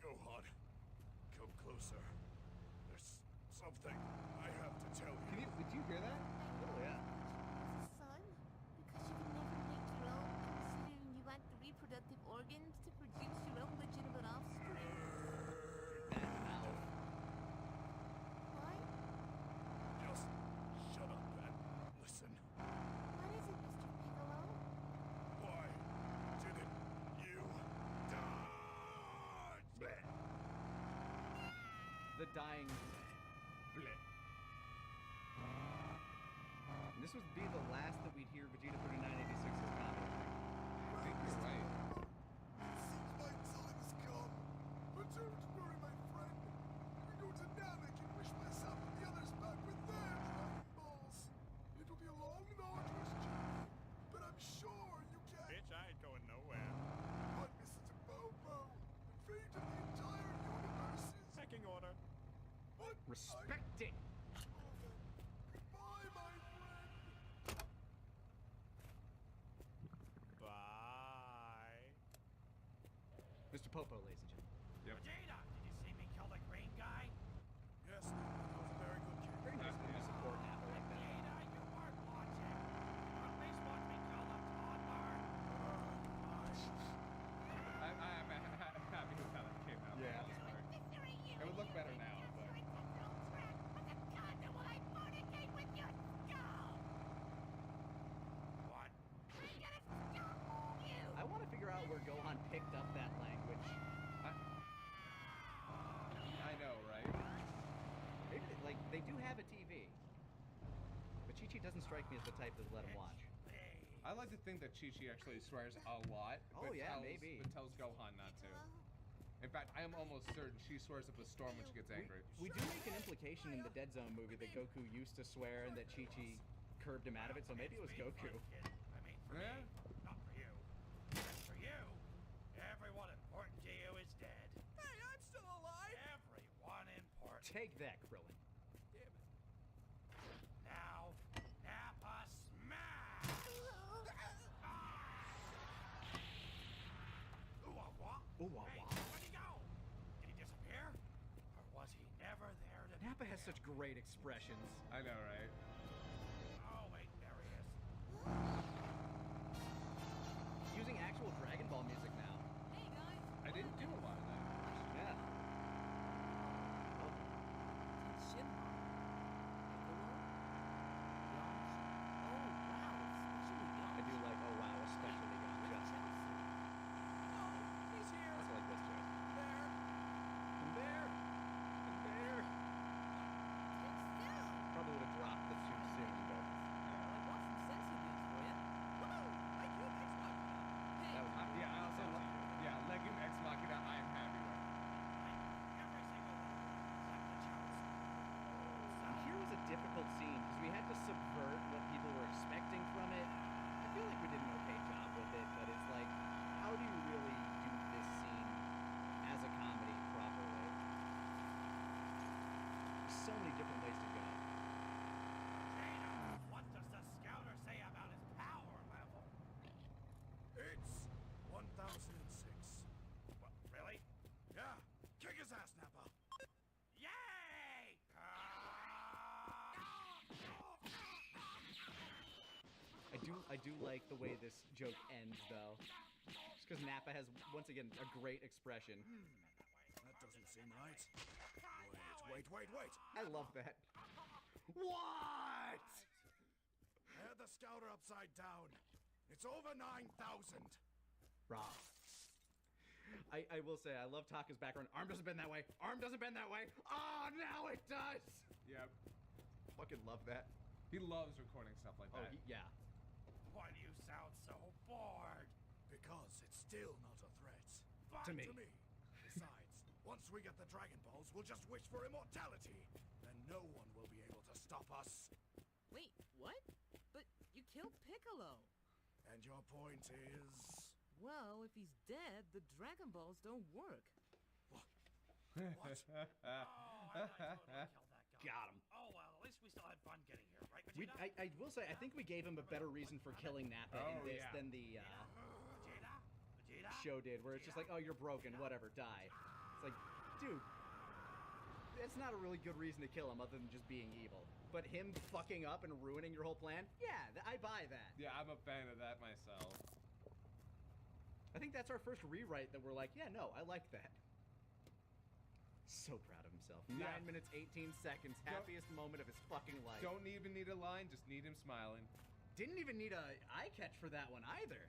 Gohan, come closer. There's something I have to tell you. Did you hear that? Oh yeah. Son, because you can never make your own, considering you lack the reproductive organs to produce your own legitimate offspring. That mouth. What? Just shut up and listen. What is it, Mr. Piccolo? Why didn't you die? The dying. And this would be the last that we'd hear Vegeta put in 986's comment. I think you're right. Seems my time has come. But don't worry, my friend. I'm going to Namek and wish myself and the others back with their Dragon Balls. It'll be a long and arduous journey, but I'm sure you can. Bitch, I ain't going nowhere. But Mr. Bobo, the fate of the entire universe is. Pecking order. What? Respect it. Goodbye, my friend. Bye. Mr. Popo, ladies and gentlemen. Yep. Vegeta, did you see me kill the green guy? Yes, that was a very good game. Very nice of you to support an apple like that. Vegeta, you weren't watching. You at least watch me kill the toddler. I'm happy with how that came out. Yeah. for the most part. It would look better now, but. What? I want to figure out where Gohan picked up that language. I know, right? Maybe like they do have a TV, but Chi-Chi doesn't strike me as the type that let him watch. I like to think that Chi-Chi actually swears a lot. Oh, but yeah, tells, maybe. But tells Gohan not to. In fact, I am almost certain she swears up a storm when she gets angry. We do make an implication in the Dead Zone movie that Goku used to swear and that Chi-Chi curbed him out of it, so maybe it was Goku. Yeah? Not for you. As for you, everyone important to you is dead. Hey, I'm still alive! Everyone important. Take that, Krillin. Damn it. Now, Nappa smash! Ooh-wah-wah. Ooh-wah-wah. Hey, where'd he go? Did he disappear? Or was he never there to Nappa has such great expressions. I know, right? Oh, wait, there he is. Using actual Dragon Ball music now. Hey guys. I didn't do a lot of that. Yeah. Shinra. Piccolo. Yamcha. Oh wow, especially Yamcha. I do like, oh wow, especially Yamcha. Oh, he's here. That's like this joke. There. Bear! Bear! Probably would have dropped this too soon, but I brought some sensu beans for you. Woohoo! I killed X Machina. Hey, that was Yeah, I also yeah, Legion Ex Machina. I am happy with. Every single one. Except the Jones. here was a difficult scene because we had to subvert what people were expecting from it. I feel like we did an okay job with it, but it's like, how do you really do this scene as a comedy properly? There's so many different ways to go. Dana, what does the scouter say about his power level? It's 1006. What, really? Yeah, kick his ass, Nappa. Yay! I do like the way this joke ends though. Just because Nappa has once again a great expression. That doesn't seem right. Wait. I love that. What? I had the scouter upside down. It's over 9,000. Wrong. I will say I love Taka's background. Arm doesn't bend that way. Arm doesn't bend that way. Oh, now it does. Yep. Fucking love that. He loves recording stuff like that. Yeah. Why do you sound so bored? Because it's still not a threat. To me. Besides, once we get the Dragon Balls, we'll just wish for immortality. Then no one will be able to stop us. wait, what? But you killed Piccolo. And your point is... Well, if he's dead, the Dragon Balls don't work. Oh, I thought you totally killed that guy. Got him. Oh, well, at least we still had fun getting here, right, We, Vegeta? I will say I think we gave him a better reason for killing Nappa in Oh, this yeah. than the Vegeta? show did, where it's just like, oh, you're broken, whatever, die. It's like, dude, that's not a really good reason to kill him other than just being evil. But him fucking up and ruining your whole plan, yeah, I buy that. Yeah, I'm a fan of that myself. I think that's our first rewrite that we're like, yeah, no, I like that. So proud of himself. Yeah. 9 minutes, 18 seconds, happiest moment of his fucking life. Don't even need a line, just need him smiling. Didn't even need a eye catch for that one either.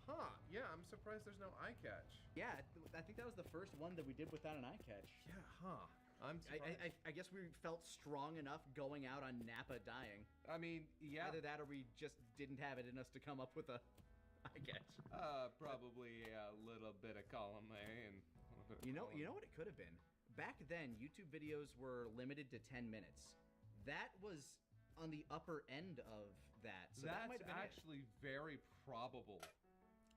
Huh, yeah, I'm surprised there's no eye catch. Yeah, I think that was the first one that we did without an eye catch. Yeah, huh. I'm surprised. I guess we felt strong enough going out on Nappa dying. I mean, yeah. Either that or we just didn't have it in us to come up with a eye catch. Probably a little bit of column A and a little bit of You know column. what it could have been? Back then, YouTube videos were limited to 10 minutes. That was on the upper end of that. So that might That's have been actually very probable.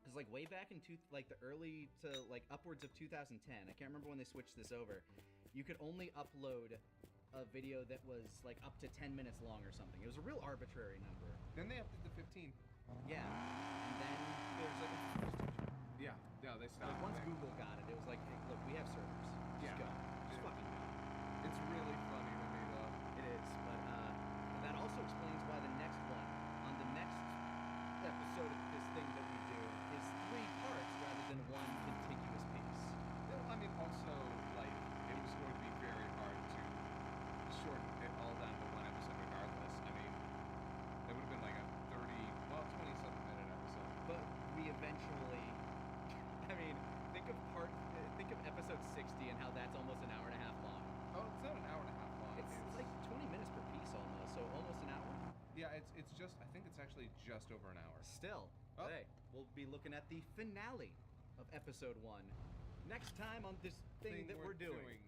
It's like way back in the early to like upwards of 2010. I can't remember when they switched this over. You could only upload a video that was like up to 10 minutes long or something. It was a real arbitrary number. Then they upped it to 15. Yeah. And then there's like Yeah, no, they stopped. once there. Google got it, it was like, hey, look, we have servers. Just Yeah. go. Just fucking go. It's really funny to me though. It is, but that also explains why the next one, on the next episode of this thing that we do, is 3 parts rather than one contiguous piece. I mean, also, like, it was going to be very hard to shorten it all down to one episode regardless. I mean, it would have been like a 20-something minute episode. But we eventually, I mean, think of episode 60 and how that's almost an hour and a half long. Oh, it's not an hour and a half long. It's like 20 minutes per piece almost, so almost an hour. Yeah, it's just, I think it's actually just over an hour. Still, Oh. hey, we'll be looking at the finale of episode 1 Next time on this thing that we're doing.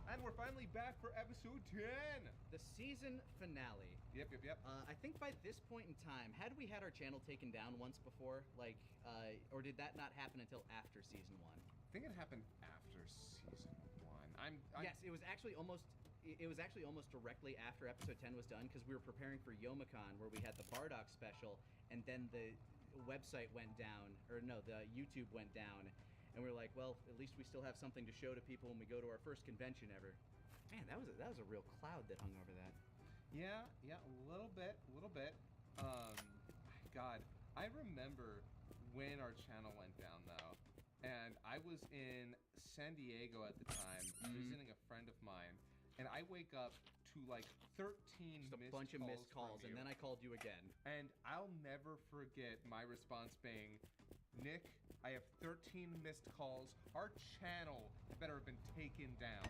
And we're finally back for episode 10. The season finale. Yep. I think by this point in time, had we had our channel taken down once before, like, or did that not happen until after season 1? I think it happened after season 1. Yes, it was actually almost. It was actually almost directly after episode 10 was done because we were preparing for Youmacon, where we had the Bardock special, and then the website went down, or no, the YouTube went down, and we were like, well, at least we still have something to show to people when we go to our first convention ever. Man, that was a real cloud that hung over that. Yeah, a little bit. God, I remember when our channel went down though, and I was in San Diego at the time, visiting a friend of mine, and I wake up to like 13 bunch of missed calls, and then I called you again. And I'll never forget my response being, Nick, I have 13 missed calls. Our channel better have been taken down.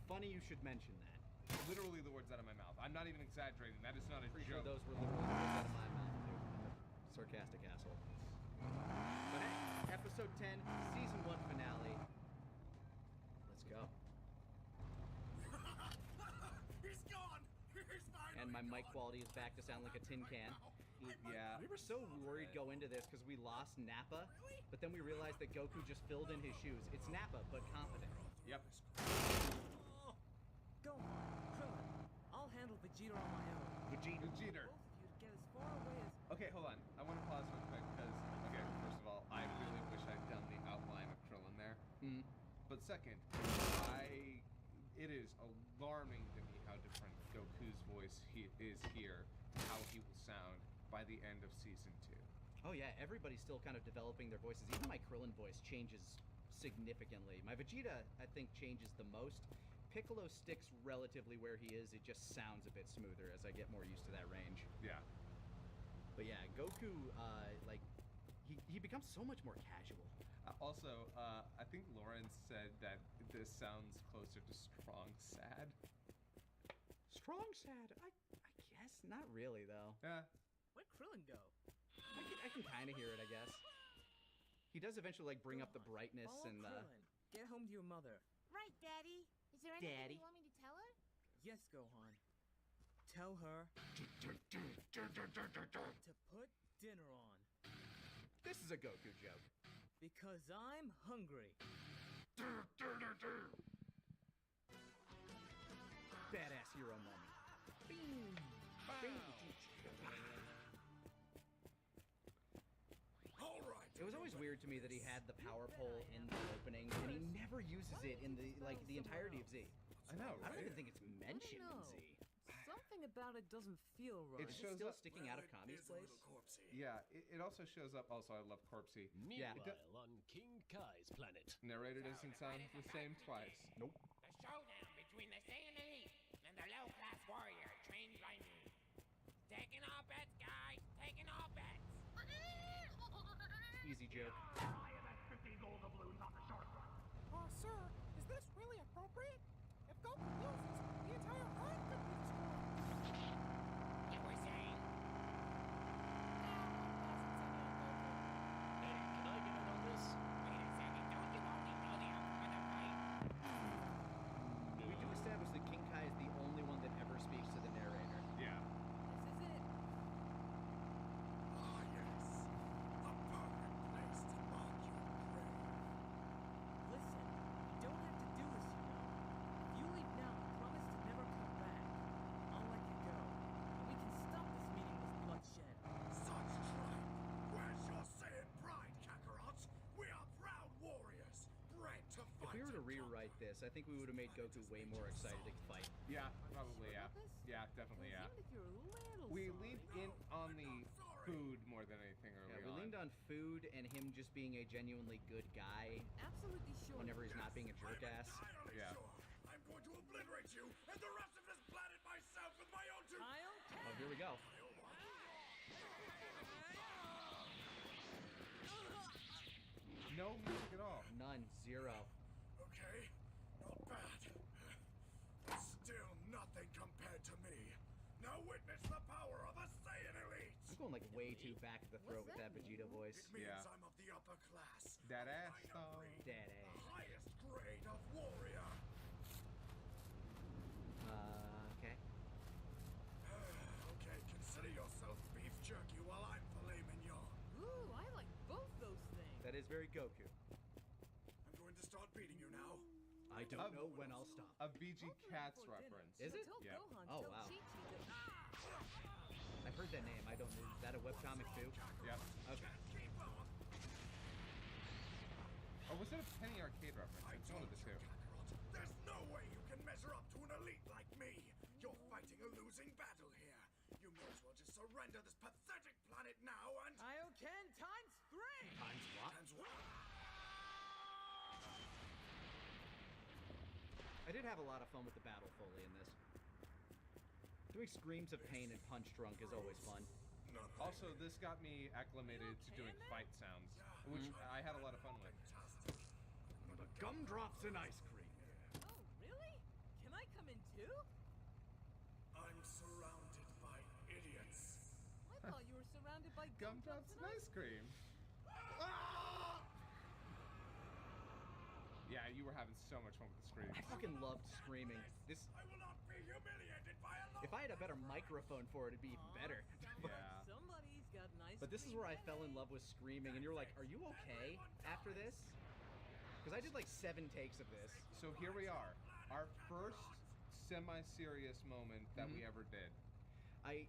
Funny you should mention that. Literally the words out of my mouth. I'm not even exaggerating. That is not a Pretty joke. sure those were literally the words out of my mouth, too. Sarcastic asshole. But hey, episode 10, season 1 finale. Let's go. He's gone. He's finally And my mic quality is back to sound like a tin can. Yeah. We were so worried go into this because we lost Nappa, but then we realized that Goku just filled in his shoes. It's Nappa, but confident. Yep. Go on, Krillin. I'll handle Vegeta on my own. Vegeta. Both of you to get as far away as... Okay, hold on. I want to pause real quick because, okay, first of all, I really wish I'd done the outline of Krillin there. But second, it is alarming to me how different Goku's voice is here, how he will sound by the end of season 2. Oh yeah, everybody's still kind of developing their voices. Even my Krillin voice changes significantly. My Vegeta, I think, changes the most. Piccolo sticks relatively where he is. It just sounds a bit smoother as I get more used to that range. Yeah. But yeah, Goku, like, he becomes so much more casual. Also, I think Lawrence said that this sounds closer to Strong Sad. Strong Sad? I guess not really though. Yeah. Where'd Krillin go? I can kind of hear it, I guess. He does eventually like bring up the brightness Follow and Krillin. Get home to your mother. Right, Daddy. Is there anything Daddy. you want me to tell her? Yes, Gohan. Tell her to put dinner on. This is a Goku joke. Because I'm hungry. Badass hero moment. Bing. Bing. All right. It was always weird to me that he had the power pole in the opening, and he never uses it in the entirety of Z. I know, I don't right? even think it's mentioned in Z. Something about it doesn't feel right. It shows Still up. sticking out of Kami's place. Yeah, it also shows up. Also, I love Corpsey. Meanwhile, on King Kai's planet. Narrator doesn't sound the same twice. Nope. The showdown between the Saiyan Elite and the low-class warrior trained by me. Taking all bets, guys. Taking all bets. Easy joke. Sir, is this really appropriate? If Goku loses, the entire Earth could be destroyed. You were saying? Hey, can I get in on this? Wait a second. Don't you only know the outcome of the fight? We do establish that King Kai is the only one that ever speaks to the narrator. Yeah. This is it. Ah, yes. A perfect place to mark your grave. Listen, you don't have to do this, you know. If you leave now and promise to never come back, I'll let you go. And we can stop this meaningless bloodshed. Such tripe! Where's your Saiyan pride, Kakarot? We are proud warriors, bred to If fight. we were to rewrite this, I think we would have made Goku way more excited to fight. Yeah, probably, yeah. Yeah, definitely, yeah. Even if you're a little We sorry. leaned in on the food more than anything early Yeah, we on. leaned on food and him just being a genuinely good guy Absolutely sure. whenever he's not being a jerk ass. Entirely Yeah. sure. I'm going to obliterate you and the rest of this planet here we go. No music at all. None. Zero. Okay, not bad. Still nothing compared to me. Now witness the power of a Saiyan elite. I'm going like way too back at the throat with that Vegeta voice. It means I'm of the upper class. That ass song. Dead The ass. highest grade of warrior. Okay. Okay, consider yourself beef jerky while I'm filet mignon. Ooh, I like both those things. That is very Goku. I'm going to start beating you now. I don't know when I'll stop. A VG Cats reference. Is it? Tell Yeah. Gohan, Oh, tell wow. Chi-Chi that- I've heard that name. I don't know. Is that a webcomic too? Yeah. Okay. Or was it a Penny Arcade reference? It's one of the two. There's no way you can measure up to an elite like me. You're fighting a losing battle here. You may as well just surrender this pathetic planet now and... Kaioken times 3! Times what? Times what? I did have a lot of fun with the battle Foley in this. Doing screams of pain and punch drunk is always fun. Also, this got me acclimated to doing fight sounds, which I had a lot of fun with. Gumdrops and ice cream. Oh, really? Can I come in too? I'm surrounded by idiots. I thought you were surrounded by Gumdrops and ice cream. Yeah, you were having so much fun with the screams. I fucking loved screaming. This. I will not be humiliated by a If I had a better microphone for it, it'd be even better. Yeah. Somebody's got nice. But this is where I fell in love with screaming, and you're like, "Are you okay after this?" Because I did like 7 takes of this. So here we are, our first semi-serious moment that we ever did. I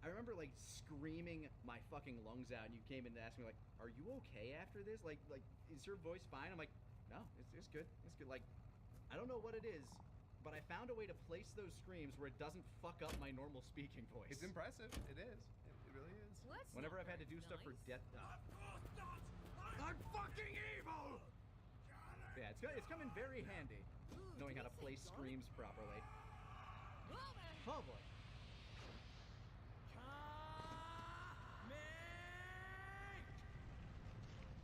remember like screaming my fucking lungs out, and you came in to ask me like, "Are you okay after this? Like, is your voice fine?" I'm like, "No, it's good. It's good." Like, I don't know what it is, but I found a way to place those screams where it doesn't fuck up my normal speaking voice. It's impressive. It is. It really is. Whenever I've had to do stuff for death. I'm fucking evil! Yeah, it's coming very handy, knowing how to place screams properly. Oh boy.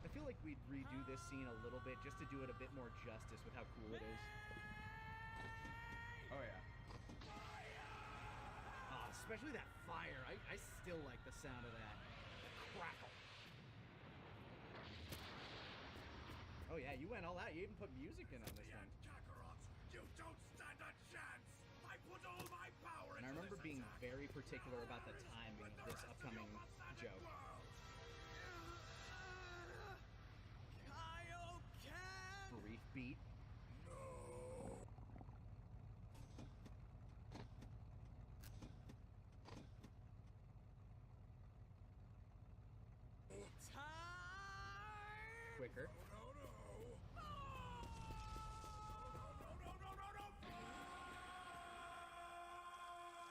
I feel like we'd redo this scene a little bit just to do it a bit more justice with how cool it is. Oh yeah. Oh, especially that fire. I still like the sound of that. The crackle. Oh yeah, you went all out. You even put music in on this one. Kakarot, you don't stand a chance! I put all my power And I remember being very particular about the timing of this upcoming joke. Brief beat. Quicker.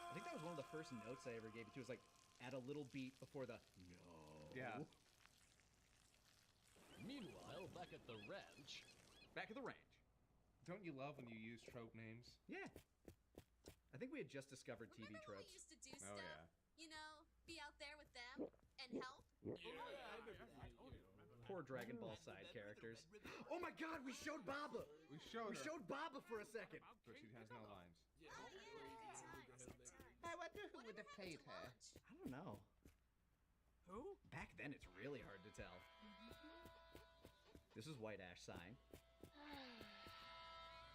I think that was one of the first notes I ever gave it to. It was like, add a little beat before the no. Yeah. Meanwhile, back at the ranch. Back at the ranch. Don't you love when you use trope names? Yeah. I think we had just discovered TV Remember when tropes. we used to do Oh, stuff? yeah. You know, be out there with them and help? Poor Dragon Ball side characters. Oh my god, we showed Baba! We showed her. showed Baba for a second! But she has no lines. I wonder who would have played her. I don't know. Who? Back then, it's really hard to tell. This is White Ash sighing.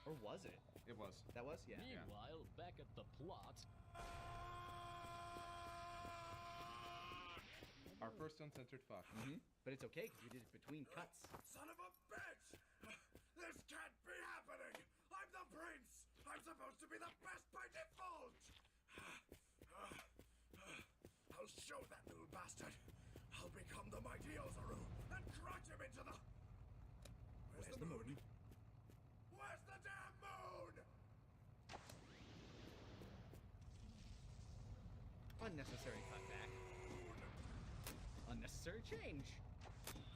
Or was it? It was. That was? Yeah. Meanwhile, back at the plot. Our first uncensored fuck. But it's okay, because we did it between cuts. Son of a bitch! This can't be happening! I'm the prince! I'm supposed to be the best by default! I'll show that little bastard! I'll become the mighty Ozaru and crush him into the... Where's the moon? Where's the damn moon? Unnecessary cutback. Unnecessary change.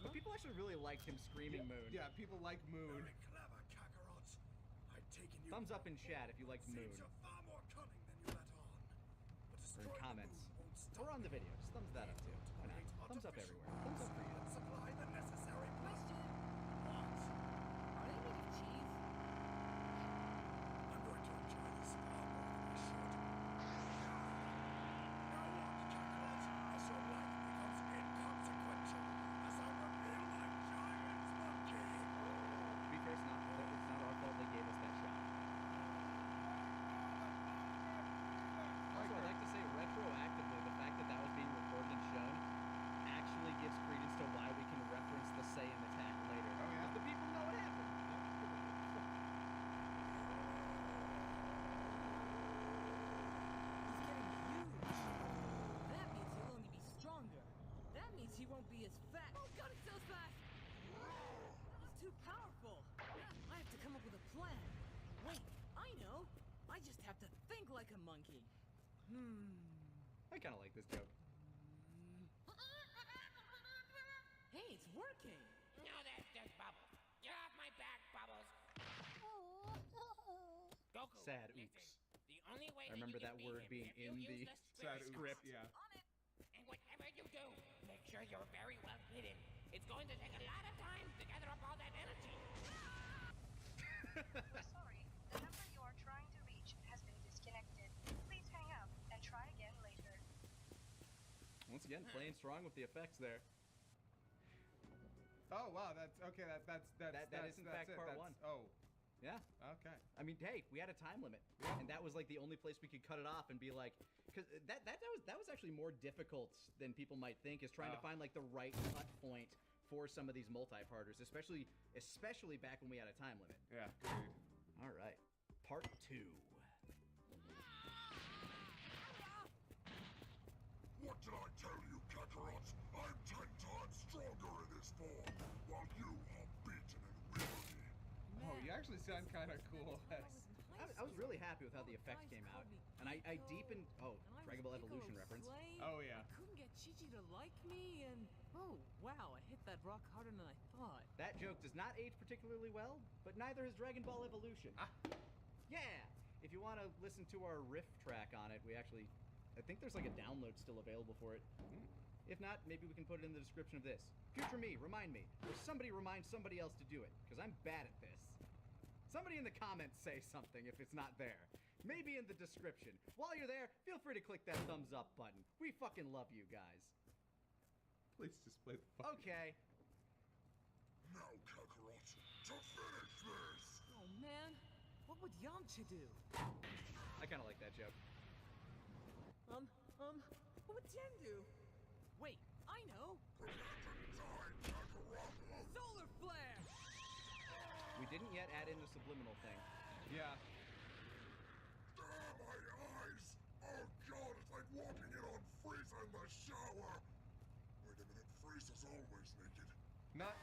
But people actually really liked him screaming moon. Yeah, people like Moon. Very clever, Kakarot. I'd taken you... Thumbs up in chat if you liked Moon. Seems you're far more cunning than you let on. But to or in comments, or on the video. Just thumbs that up too. Why not? Thumbs up everywhere. Thumbs up for you. Supply the necessary Question. What? Are they made of cheese? I'm going to enjoy this far more than I should. Now what, Kakarot? As your life becomes inconsequential, as I reveal my giant's monkey. To be fair, it's not our fault they gave us that shot. Also, I'd like to say retroactively, the fact that that was being recorded and shown actually gives credence to why we can reference the Saiyan attack later. Oh, yeah? Because the people know what happened. He's getting huge. That means he'll only be stronger. That means he won't be as fat. Oh god, it's so fast! He's too powerful. I have to come up with a plan. Wait, I know. I just have to think like a monkey. I kind of like this joke. Hey, it's working. No, that's just Bubbles. Get off my back, Bubbles. Goku, Sad listen. oops. The only way I remember that you can word beat being him in is if you the use Sad oops, script. yeah. And whatever you do, make sure you're very well hidden. It's going to take a lot of time to gather up all that energy. Sorry, the number you are trying to reach has been disconnected. Please hang up and try again later. Once again, playing strong with the effects there. Oh wow, that's okay. That is in fact part one. Oh, Yeah. okay. I mean, hey, we had a time limit, and that was like the only place we could cut it off and be like, because that was actually more difficult than people might think, is trying to find like the right cut point for some of these multi-parters, especially back when we had a time limit. Yeah. Agreed. All right, part 2. What did I tell you, Kakarot? I'm 10 times stronger in this form, while you are beaten and weary. Oh, you actually sound kind of cool. I was really happy with how the effects came out, and I deepened. Oh, Dragon Ball Evolution reference. Oh yeah. I couldn't get Chi-Chi to like me, and oh wow, I hit that rock harder than I thought. That joke does not age particularly well, but neither has Dragon Ball Evolution. Yeah! If you want to listen to our riff track on it, I think there's like a download still available for it. If not, maybe we can put it in the description of this. Future me, remind me. Or somebody remind somebody else to do it, because I'm bad at this. Somebody in the comments say something if it's not there. Maybe in the description. While you're there, feel free to click that thumbs up button. We fucking love you guys. Please just play the fucking... Okay. Now, Kakarot, to finish this! Oh man, what would Yamcha do? I kind of like that joke. What would Jen do? Wait, I know. Solar flare! We didn't yet add in the subliminal thing. Yeah. My eyes! Oh god, it's like walking in on Frieza in the shower! Wait a minute, Frieza's always naked. Not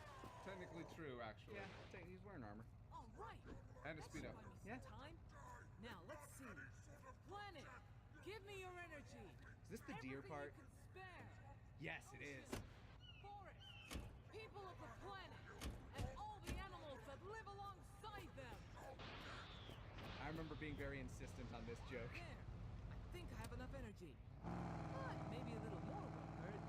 technically true, actually. Yeah, he's wearing armor. All right. And a speed up. Yeah. Time. Now let's see. Planet, give me your energy. Is this the deer Everything part? you can spare. Yes, it is. Forest, people of the planet, and all the animals that live alongside them. I remember being very insistent on this joke. There. I think I have enough energy. But maybe a little more won't hurt.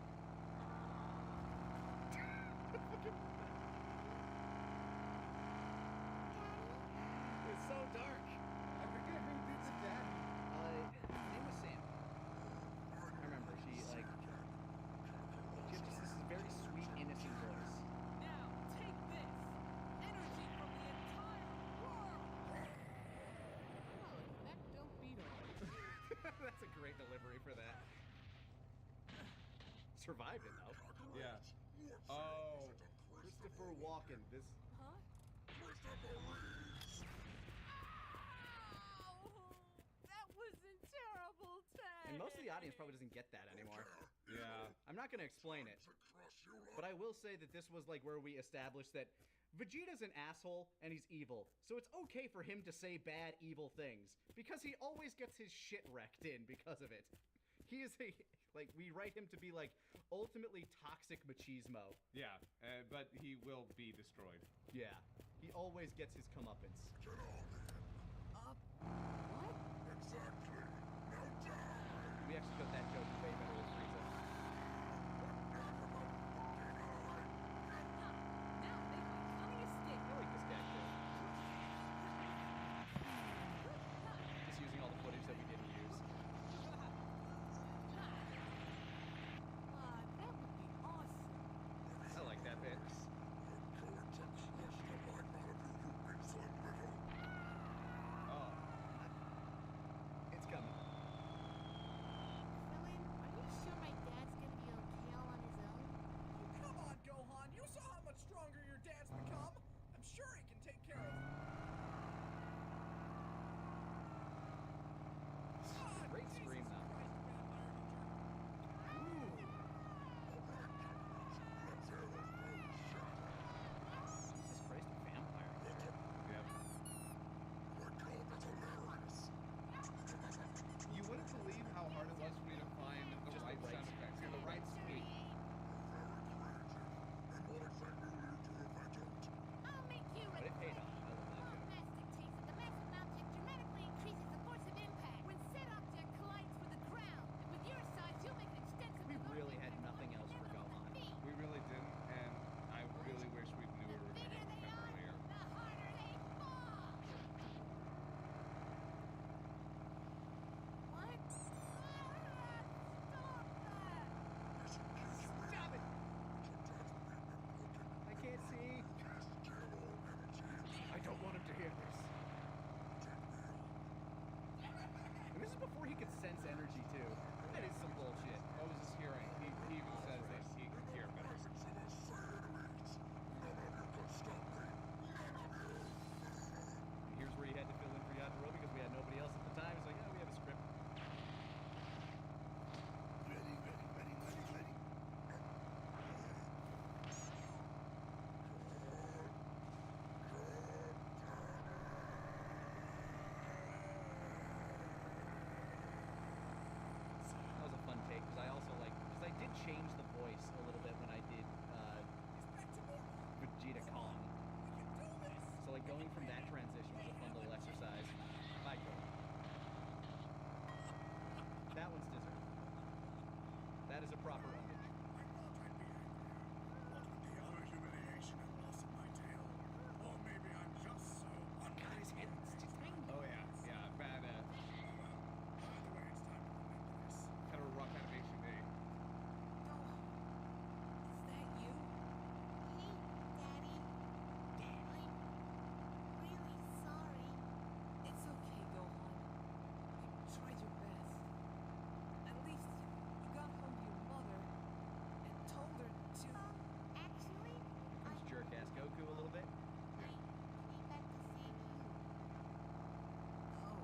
It's so dark. I forget who did the daddy. Her name was Sam. I remember she had just this very sweet, innocent voice. Now, take this. Energy from the entire world. Oh, that don't beat all. That's a great delivery for that. Survived it though. Yeah. Oh. Christopher Walken. This. Huh? Christopher Reeves! Ow! That was in terrible taste. And most of the audience probably doesn't get that anymore. Yeah. I'm not gonna explain it, but I will say that this was like where we established that Vegeta's an asshole and he's evil, so it's okay for him to say bad, evil things because he always gets his shit wrecked in because of it. He is we write him to be like ultimately toxic machismo. Yeah, but he will be destroyed. Yeah, he always gets his comeuppance. Get on in. What? Exactly. Now die! We actually could sense energy too. That is some bullshit. What was his hearing? He even says that he can hear better. Here's where he had to fill in for Yatoro because we had nobody else at the time. He's like, yeah, we have a script. That was a fun take because I also because I did change the voice a little bit when I did Vegeta Kong. So like going from that transition was a fun little exercise. Bye, Joe. That one's deserved. That is a proper homage. What with the utter humiliation and loss of my tail? Or maybe I'm just so God, his head is tiny. Oh yeah, yeah, bad. By the way, it's time to remember this. Kind of a rough animation day. Is that you? Hey, Daddy. I'm really sorry. It's okay, Gohan. You tried your best. At least you got home to your mother and told her to. Actually, Here comes jerk-ass Goku a little bit. I came back to save you. Oh,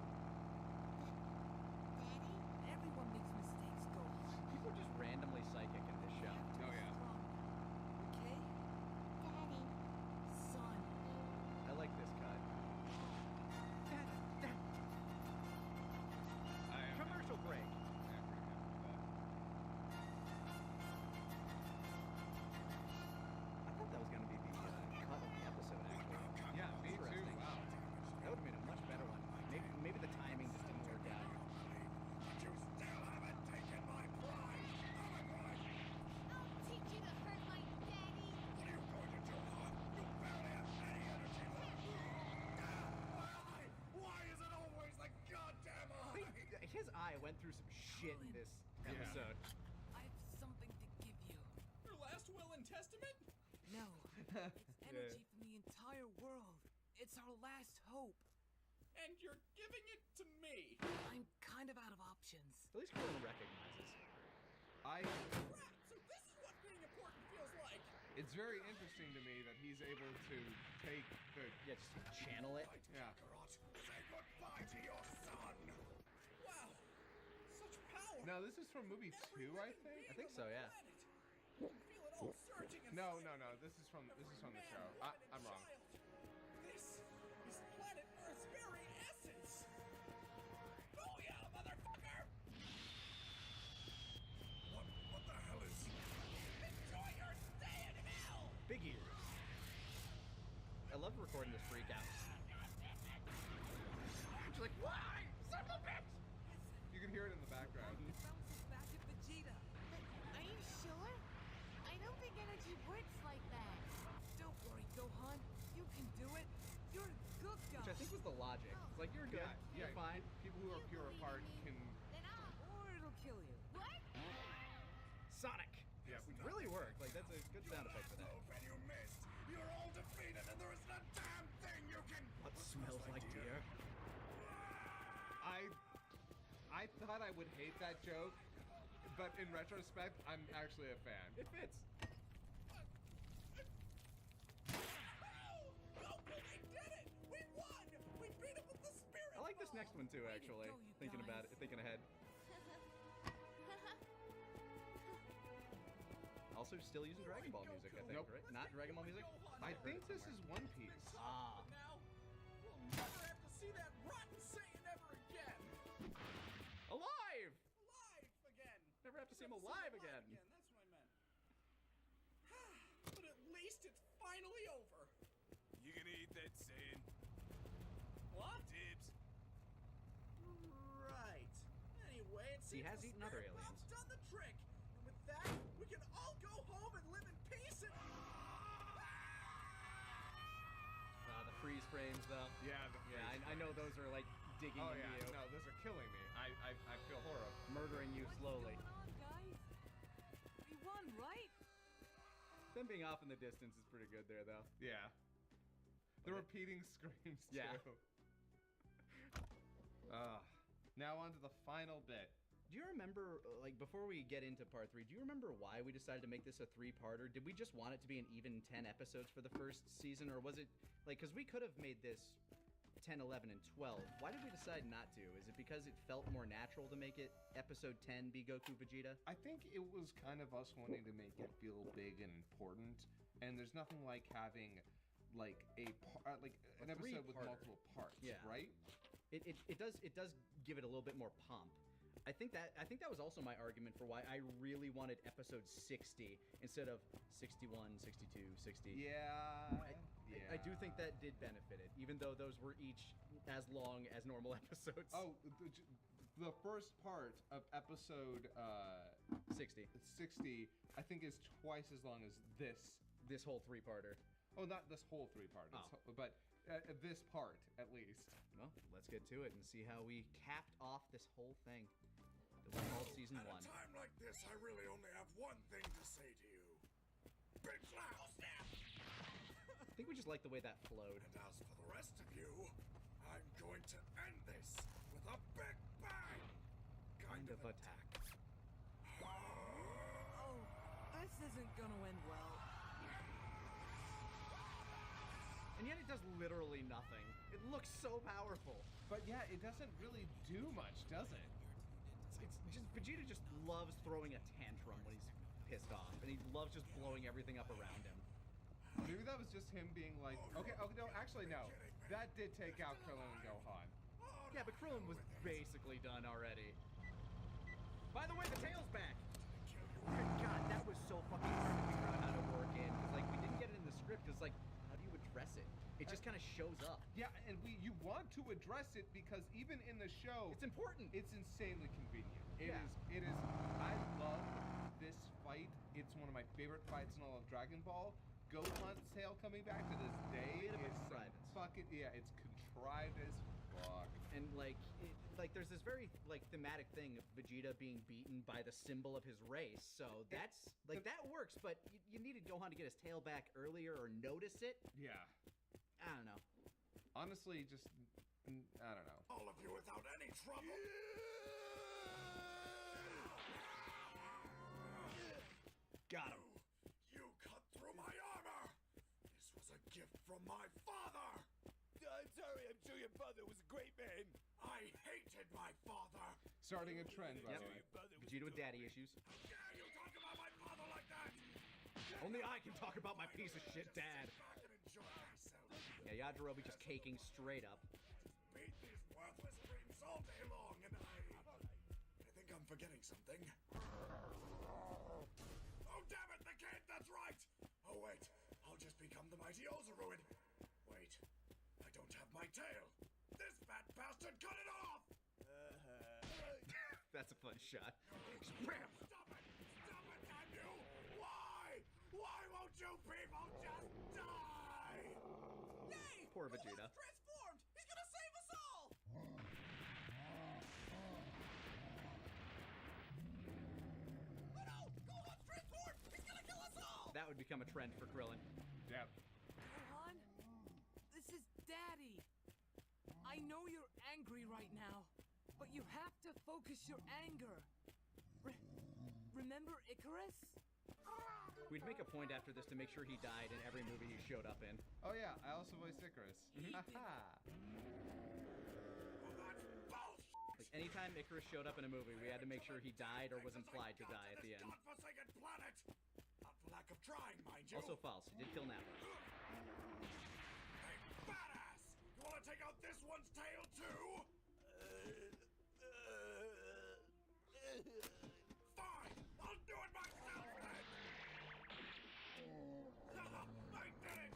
Daddy? everyone makes mistakes, Gohan. People are just randomly psychic in this show. Oh yeah. Okay? Daddy. Son. I like this cut. Commercial break. I thought that was going to be the cut of the episode, actually. Yeah, me too. Interesting. Wow. That would have been a much better one. Maybe the timing just didn't work out. But you still haven't taken my prize. I'll teach you to hurt my daddy. What are you going to do, huh? You barely have any energy left. Why is it always the goddamn eye? His eye went through some shit in this episode. I have something to give you. Your last will and testament? No. It's energy from the entire world. It's our last hope. And you're giving it to me. I'm kind of out of options. At least Krillin recognizes. Crap, so this is what being important feels like. It's very interesting to me that he's able to take the just channel it. Yeah. Say goodbye to your son. Wow, such power. Now this is from movie 2, I think. I think so, yeah. You can feel it all surging inside. No. This is from the show. I'm wrong. This is planet Earth's very essence. Booyah, motherfucker! What the hell is... Enjoy your stay in hell! Big ears. I love recording this freak out. She's like, why? Son of a bitch! You can hear it in the background. It bounces back at Vegeta. Are you sure? I don't think energy works like that. Don't worry, Gohan. You can do it. You're a good guy. Which I think was the logic. It's like, you're good. Yeah, You're fine. People who are pure of heart can. Or it'll kill you. What? Sonic. Yeah, It really worked. Like, that's a good sound effect for that. And you missed. You're all defeated and there isn't a damn thing you can... What smells like deer? I thought I would hate that joke, but in retrospect, I'm actually a fan. It fits. Goku, we did it! We won! We beat him with the spirit I like this next one too, actually. go, you Thinking about it, guys. thinking ahead. Also, still using Dragon Ball music, I think, Nope. right? Not Dragon Ball music? I think this is One Piece. Ah. Now, we'll never have to see that rotten Saiyan ever again! Alive! Alive again! Never have to see him alive again. That's what I meant. But at least it's finally over. You gonna eat that Saiyan? What? Dibs. Right. Anyway, it He seems has the eaten other spirit aliens. bomb's done the trick. And with that, we can all go home and live in peace and... The freeze frames, though. Yeah, I know those are like digging Oh into yeah, you, no, those are killing me. I feel horrible. murdering you slowly. What's going on, guys? We won, right? Them being off in the distance is pretty good there, though. Yeah. The repeating screams too. Yeah. Now on to the final bit. Do you remember, like, before we get into part 3, do you remember why we decided to make this a 3-parter? Did we just want it to be an even 10 episodes for the first season, or was it, like, because we could have made this 10, 11, and 12. Why did we decide not to? Is it because it felt more natural to make it episode 10 be Goku Vegeta? I think it was kind of us wanting to make it feel big and important, and there's nothing like having, like, an episode with multiple parts, right? It does give it a little bit more pomp. I think that was also my argument for why I really wanted episode 60 instead of 61, 62, 60. I do think that did benefit it, even though those were each as long as normal episodes. Oh, the first part of episode 60, I think, is twice as long as this whole 3-parter. Oh, not this whole 3-parter, but this part at least. Well, let's get to it and see how we capped off this whole thing. It was called season 1. At a time like this, I really only have one thing to say to you. Big slap! I think we just like the way that flowed. And as for the rest of you, I'm going to end this with a big bang! Kind of attack. Oh, this isn't gonna end well. And yet it does literally nothing. It looks so powerful. But yeah, it doesn't really do much, does it? It's just, Vegeta just loves throwing a tantrum when he's pissed off, and he loves just blowing everything up around him. Maybe that was just him being like, okay, no, actually no. That did take out Krillin and Gohan. Yeah, but Krillin was basically done already. By the way, the tail's back! God, that was so fucking hard to figure out how to work in, because, like, we didn't get it in the script. It's like, how do you address it? It just kind of shows up. Yeah, and you want to address it because even in the show, it's important. It's insanely convenient. It is. I love this fight. It's one of my favorite fights in all of Dragon Ball. Gohan's tail coming back to this day is fucking it's contrived as fuck. And like there's this very like thematic thing of Vegeta being beaten by the symbol of his race. So that's like that works, but you needed Gohan to get his tail back earlier or notice it. Yeah. I don't know. Honestly, just I don't know. All of you without any trouble. Got him. You cut through my armor. This was a gift from my father. I'm sorry, I'm sure your father was a great man. I hated my father. Starting a trend, by the way. Vegeta with daddy issues. How dare you talk about my father like that? Only I can talk about my piece of shit dad. Back and enjoy myself. Yeah, Yajirobe just caking straight up. Beat these worthless dreams all day long, and I think I'm forgetting something. Oh, damn it, the kid, that's right! Oh, wait, I'll just become the mighty Ozaruid. Wait, I don't have my tail. This fat bastard cut it off! That's a fun shot. Bam! Stop it! Stop it, damn you! Why? Why won't you people just die? Yay! Poor Vegeta. Transformed! He's gonna save us all! Oh no! Gohan's transformed! He's gonna kill us all! That would become a trend for Krillin. Yep. Gohan, this is Daddy. I know you're angry right now, but you have to focus your anger. Remember Icarus? We'd make a point after this to make sure he died in every movie he showed up in. Oh yeah, I also voiced Icarus. Like anytime Icarus showed up in a movie, we had to make sure he died or was implied to die at the end. Godforsaken planet! Not for lack of trying, mind you. Also false. He did kill Nappa. Hey, badass! You wanna take out this one's tail too? Fine! I'll do it myself then! I did it!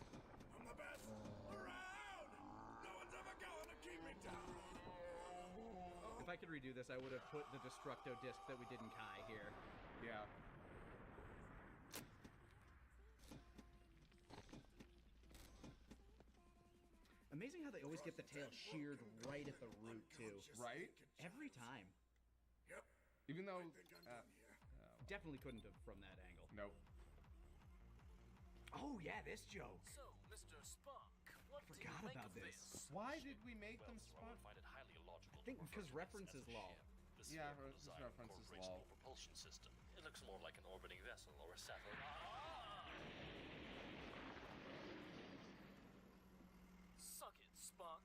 I'm the best around! No one's ever going to keep me down! If I could redo this, I would have put the Destructo disc that we did in Kai here. Yeah. Amazing how they always get the tail sheared right at the root, too. Right? Every time. Yep. Even though... Definitely couldn't have from that angle. Nope. Oh, yeah, this joke. So, Mr. Spock, what forgot about this. Why did we make them Well, spawn? I find it highly illogical. I think because references law. This Yeah, vehicle this design references incorporates law. no propulsion system. It looks more like an orbiting vessel or a satellite. Suck it, Spock.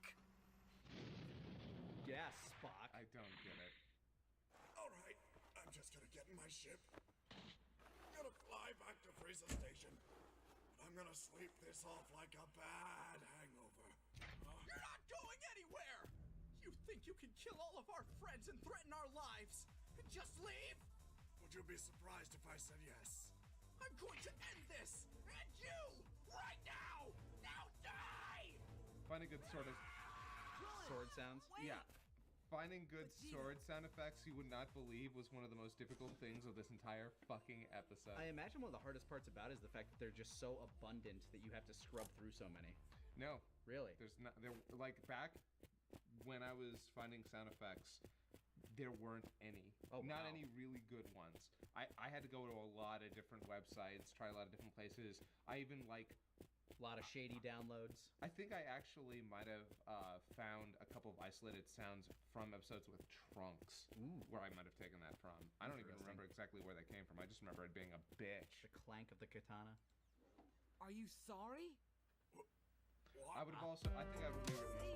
Yeah, Spock. I don't get it. Alright, I'm just gonna get in my ship. Gonna fly back to Frieza Station. I'm gonna sleep this off like a bad hangover. You're not going anywhere! You think you can kill all of our friends and threaten our lives and just leave? Would you be surprised if I said yes? I'm going to end this! And you! Right now! Now die! Finding good sword sounds. Yeah. Finding good sword sound effects you would not believe was one of the most difficult things of this entire fucking episode. I imagine one of the hardest parts about it is the fact that they're just so abundant that you have to scrub through so many. No. Really? There's not there like back when I was finding sound effects, there weren't any. Oh, not wow. any really good ones. I had to go to a lot of different websites, try a lot of different places. I even like a lot of shady downloads. I think I actually might have found a couple of isolated sounds from episodes with Trunks, where I might have taken that from. I don't even remember exactly where they came from. I just remember it being a bitch. The clank of the katana. Are you sorry? I would have also. I think I would have rewritten